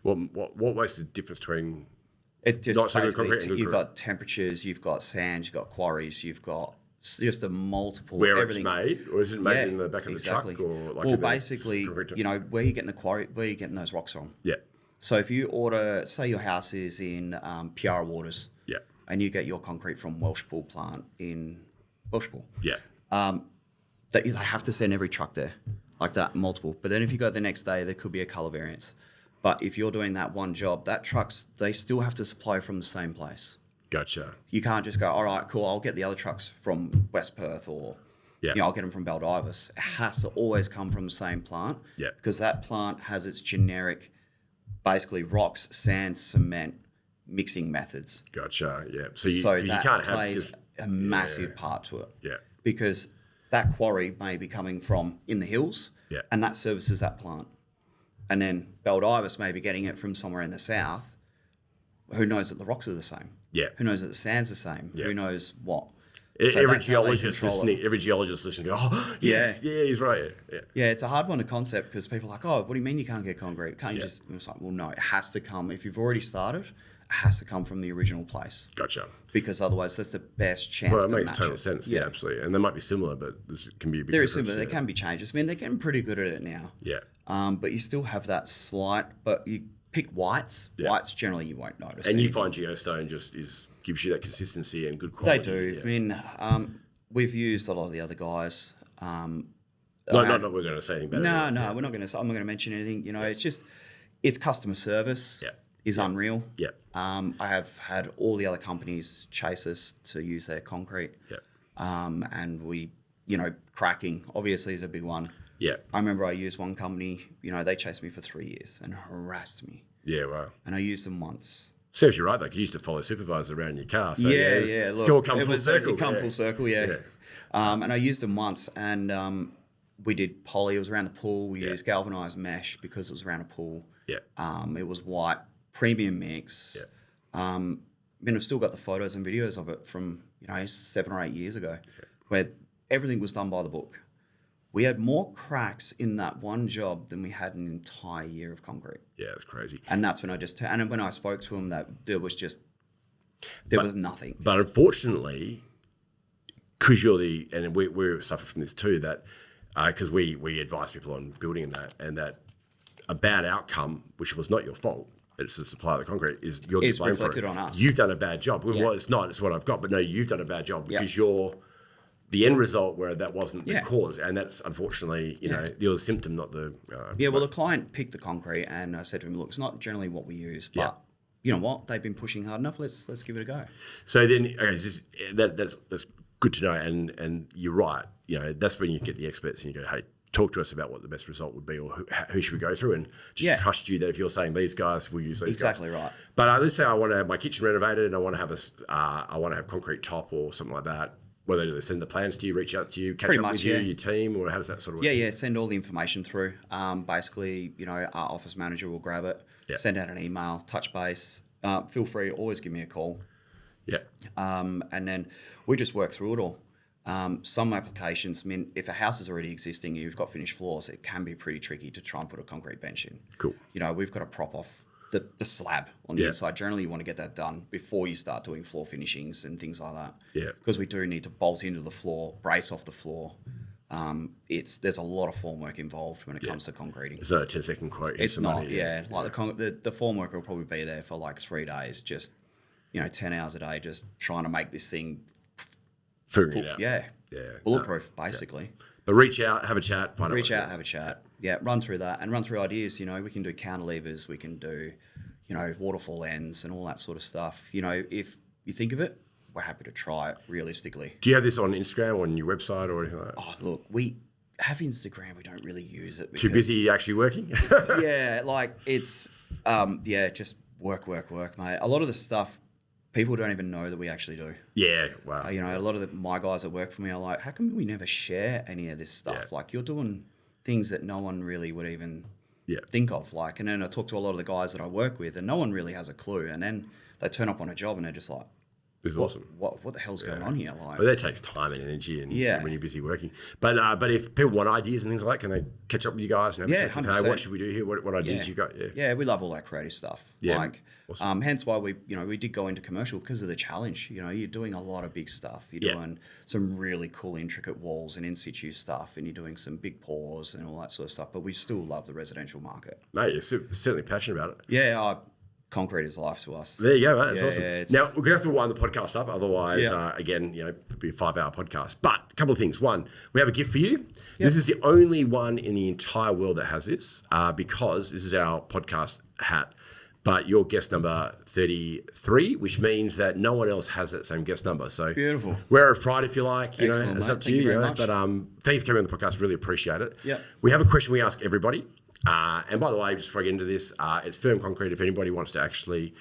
What makes the difference between it just not so good concrete and good you've concrete? got temperatures, you've got sand, you've got quarries, you've got just a multiple where everything. It's made, or is it made in the back of the truck, or like? Well, basically, where you're getting the quarry, where you're getting those rocks from. Yeah. So if you order, say your house is in Piara Waters, Yeah. and you get your concrete from Welshpool plant in Welshpool, Yeah. they have to send every truck there, like that, multiple. But then if you go the next day, there could be a colour variance. But if you're doing that one job, they still have to supply from the same place. Gotcha. You can't just go, all right, cool, I'll get the other trucks from West Perth or, I'll get them from Baldivis. It has to always come from the same plant. Yeah. Because that plant has its generic, basically rocks, sand, cement, mixing methods. Gotcha. Yeah. So you that can't have plays a massive part to it. Yeah. Because that quarry may be coming from in the hills, and that services that plant. And then Baldivis may be getting it from somewhere in the south. Who knows that the rocks are the same? Yeah. Who knows that the sand's the same? Yeah. Who knows what? Every geologist listening, go, oh, yes, yeah, he's right. Yeah, it's a hard one to concept because people are like, oh, what do you mean you can't get concrete? Can't you just? It's like, well, no, it has to come. If you've already started, it has to come from the original place. Gotcha. Because otherwise, that's the best chance. Well, it to makes match total it. sense. Yeah, absolutely. And they might be similar, but this can be a bit. They're similar. There can be changes. I mean, they're getting pretty good at it now. Yeah. But you still have that slight. But you pick whites. Yeah. Whites generally you won't notice. And you find Geostone gives you that consistency and good quality. They do. Yeah. I mean, we've used a lot of the other guys. Not we're going to say anything about it. No, we're not going to. I'm not going to mention anything. It's just, it's customer service. Is unreal. Yeah. I have had all the other companies chase us to use their concrete. Yeah. And we, cracking obviously is a big one. Yeah. I remember I used one company. They chased me for 3 years and harassed me. Yeah. Wow. And I used them once. Serves you right though, because you used to follow supervisors around your car. So Look, it's all come full circle. Full circle, yeah. And I used them once, and we did poly. It was around the pool. We used galvanized mesh because it was around a pool. Yeah. It was white, premium mix. Yeah. I mean, I've still got the photos and videos of it from 7 or 8 years ago, where everything was done by the book. We had more cracks in that one job than we had an entire year of concrete. Yeah, it's crazy. And that's when and when I spoke to him, that there was nothing. But unfortunately, because and we suffer from this too, that because we advise people on building and that a bad outcome, which was not your fault, it's the supply of the concrete, is you're It's blamed for reflected it. on us. You've done a bad job. Well, it's not. It's what I've got. But no, you've done a bad job because you're the end result where that wasn't the cause, and that's unfortunately, you're the symptom, not the. Well, the client picked the concrete, and I said to him, "Look, it's not generally what we use, but you know what? They've been pushing hard enough. Let's give it a go." So then, that's good to know, and you're right. That's when you get the experts and you go, "Hey, talk to us about what the best result would be, or who should we go through," and just trust you that if you're saying these guys, we'll use these exactly guys. Right. But let's say I want to have my kitchen renovated and I want to have I want to have concrete top or something like that. Whether they send the plans to you, reach out to you, catch up with you, your team, or how does that sort of work? Yeah. Send all the information through. Basically, our office manager will grab it, send out an email, touch base. Feel free, always give me a call. Yeah. And then we just work through it all. Some applications, I mean, if a house is already existing and you've got finished floors, it can be pretty tricky to try and put a concrete bench in. Cool. We've got to prop off the slab on the inside. Generally, you want to get that done before you start doing floor finishings and things like that. Yeah. Because we do need to bolt into the floor, brace off the floor. There's a lot of formwork involved when it comes to concreting. It's not a 10-second quote. It's not, Like the formwork will probably be there for like 3 days, just 10 hours a day, just trying to make this thing figuring it out. Yeah. Bulletproof, basically. Yeah. But reach out, have a chat, have a chat. Yeah, run through that and run through ideas. We can do cantilevers, we can do, waterfall ends and all that sort of stuff. If you think of it, we're happy to try it realistically. Do you have this on Instagram or on your website or anything like that? Oh, look, we have Instagram. We don't really use it. Too busy actually working? It's, just work, mate. A lot of the stuff, people don't even know that we actually do. Yeah, wow. A lot of my guys that work for me are like, how come we never share any of this stuff? Yeah. Like, you're doing things that no one really would even think of. And then I talk to a lot of the guys that I work with, and no one really has a clue. And then they turn up on a job and they're just like, this is awesome. What the hell's going on here? But that takes time and energy and when you're busy working. But if people want ideas and things like that, can they catch up with you guys and have a chat? Hey, what should we do here? What ideas you got? Yeah, we love all that creative stuff. Yeah, awesome. Hence why we did go into commercial because of the challenge. You're doing a lot of big stuff. You're doing some really cool, intricate walls and in-situ stuff, and you're doing some big pours and all that sort of stuff. But we still love the residential market. Mate, you're certainly passionate about it. Yeah, concrete is life to us. There you go, mate. That's awesome. Now, we're going to have to wind the podcast up. Otherwise, again, it'll be a 5-hour podcast. But a couple of things. One, we have a gift for you. Yep. This is the only one in the entire world that has this because this is our podcast hat. But you're guest number 33, which means that no one else has that same guest number. So beautiful. Wear of pride if you like. Excellent, it's mate. up to Thank you very much. But thank you for coming on the podcast. Really appreciate it. Yep. We have a question we ask everybody. And by the way, just before I get into this, it's firm concrete. If anybody wants to actually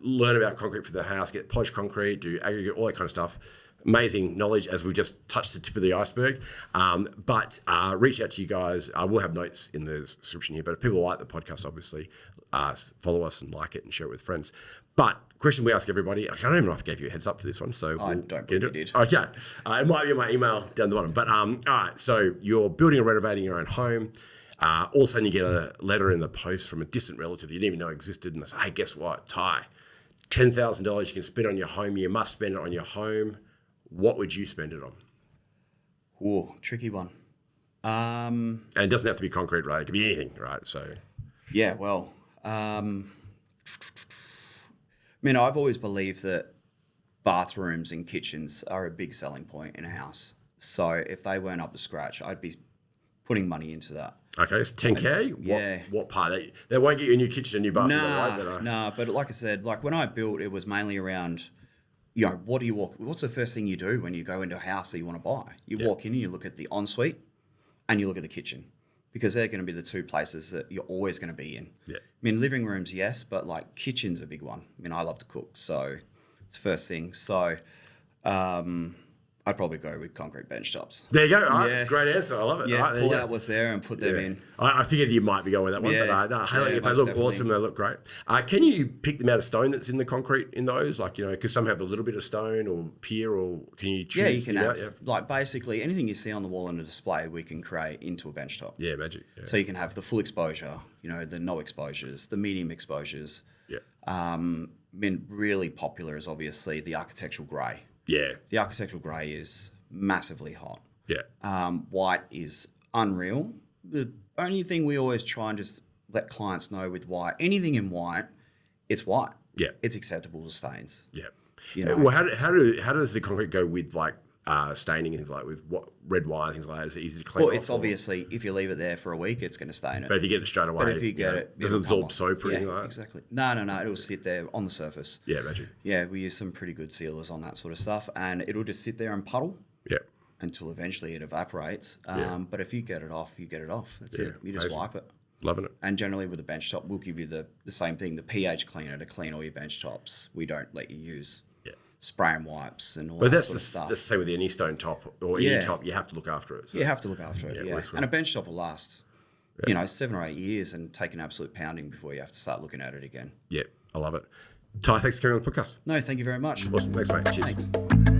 learn about concrete for the house, get polished concrete, do aggregate, all that kind of stuff, amazing knowledge as we've just touched the tip of the iceberg. But reach out to you guys. We'll have notes in the description here. But if people like the podcast, obviously, follow us and like it and share it with friends. But question we ask everybody, I don't even know if I gave you a heads up for this one. So I don't believe you did. Okay. It might be in my email down the bottom. But all right, so you're building or renovating your own home. All of a sudden you get a letter in the post from a distant relative you didn't even know existed, and they say, hey, guess what, Ty, $10,000 you can spend on your home. You must spend it on your home. What would you spend it on? Ooh, tricky one. And it doesn't have to be concrete, right? It could be anything, right? So, yeah, well, I've always believed that bathrooms and kitchens are a big selling point in a house. So if they weren't up to scratch, I'd be putting money into that. Okay, it's 10K? Yeah. What part? They won't get you a new kitchen, a new bathroom, right? No, but like I said, like when I built, it was mainly around, what's the first thing you do when you go into a house that you want to buy? You walk in and you look at the ensuite and you look at the kitchen, because they're going to be the two places that you're always going to be in. Yeah. Living rooms, yes, but like kitchen's a big one. I love to cook, so it's the first thing. So I'd probably go with concrete bench tops. There you go. All right. Yeah. Great answer. I love it. Yeah, All right, there pull you go. out what's there and put them in. I figured you might be going with that one, Yeah. but no, Yeah, if they most look definitely. awesome, they look great. Can you pick the amount of stone that's in the concrete in those? Like, because some have a little bit of stone or pier, or can you choose? Yeah, you can the have, amount? like, basically anything you see on the wall in a display, we can create into a bench top. Yeah, magic. Yeah. So you can have the full exposure, the no exposures, the medium exposures. Yeah. Been really popular is obviously the architectural grey. Yeah. The architectural grey is massively hot. Yeah. White is unreal. The only thing we always try and just let clients know with white, anything in white, it's white. Yeah. It's acceptable to stains. Yeah. You know? Well, how does the concrete go with like staining and things like with red wine and things like that? Is it easy to clean? Well, off, it's or- obviously, if you leave it there for a week, it's going to stain it. But if you get it straight away, But if you get it, does it it'll come absorb off. soap or Yeah, anything like that? exactly. No, it'll sit there on the surface. Yeah, magic. Yeah, we use some pretty good sealers on that sort of stuff, and it'll just sit there and puddle Yeah. until eventually it evaporates. But if you get it off, you get it off. That's Yeah, it. You just amazing. wipe it. Loving it. And generally with a bench top, we'll give you the same thing, the pH cleaner to clean all your bench tops. We don't let you use spray and wipes and all But that that's sort of stuff. the same with any stone top or any top. You have to look after it. So. You have to look after it, yeah. works well. And a bench top will last, 7 or 8 years and take an absolute pounding before you have to start looking at it again. Yeah, I love it. Ty, thanks for coming on the podcast. No, thank you very much. Awesome. Thanks, mate. Cheers. Thanks.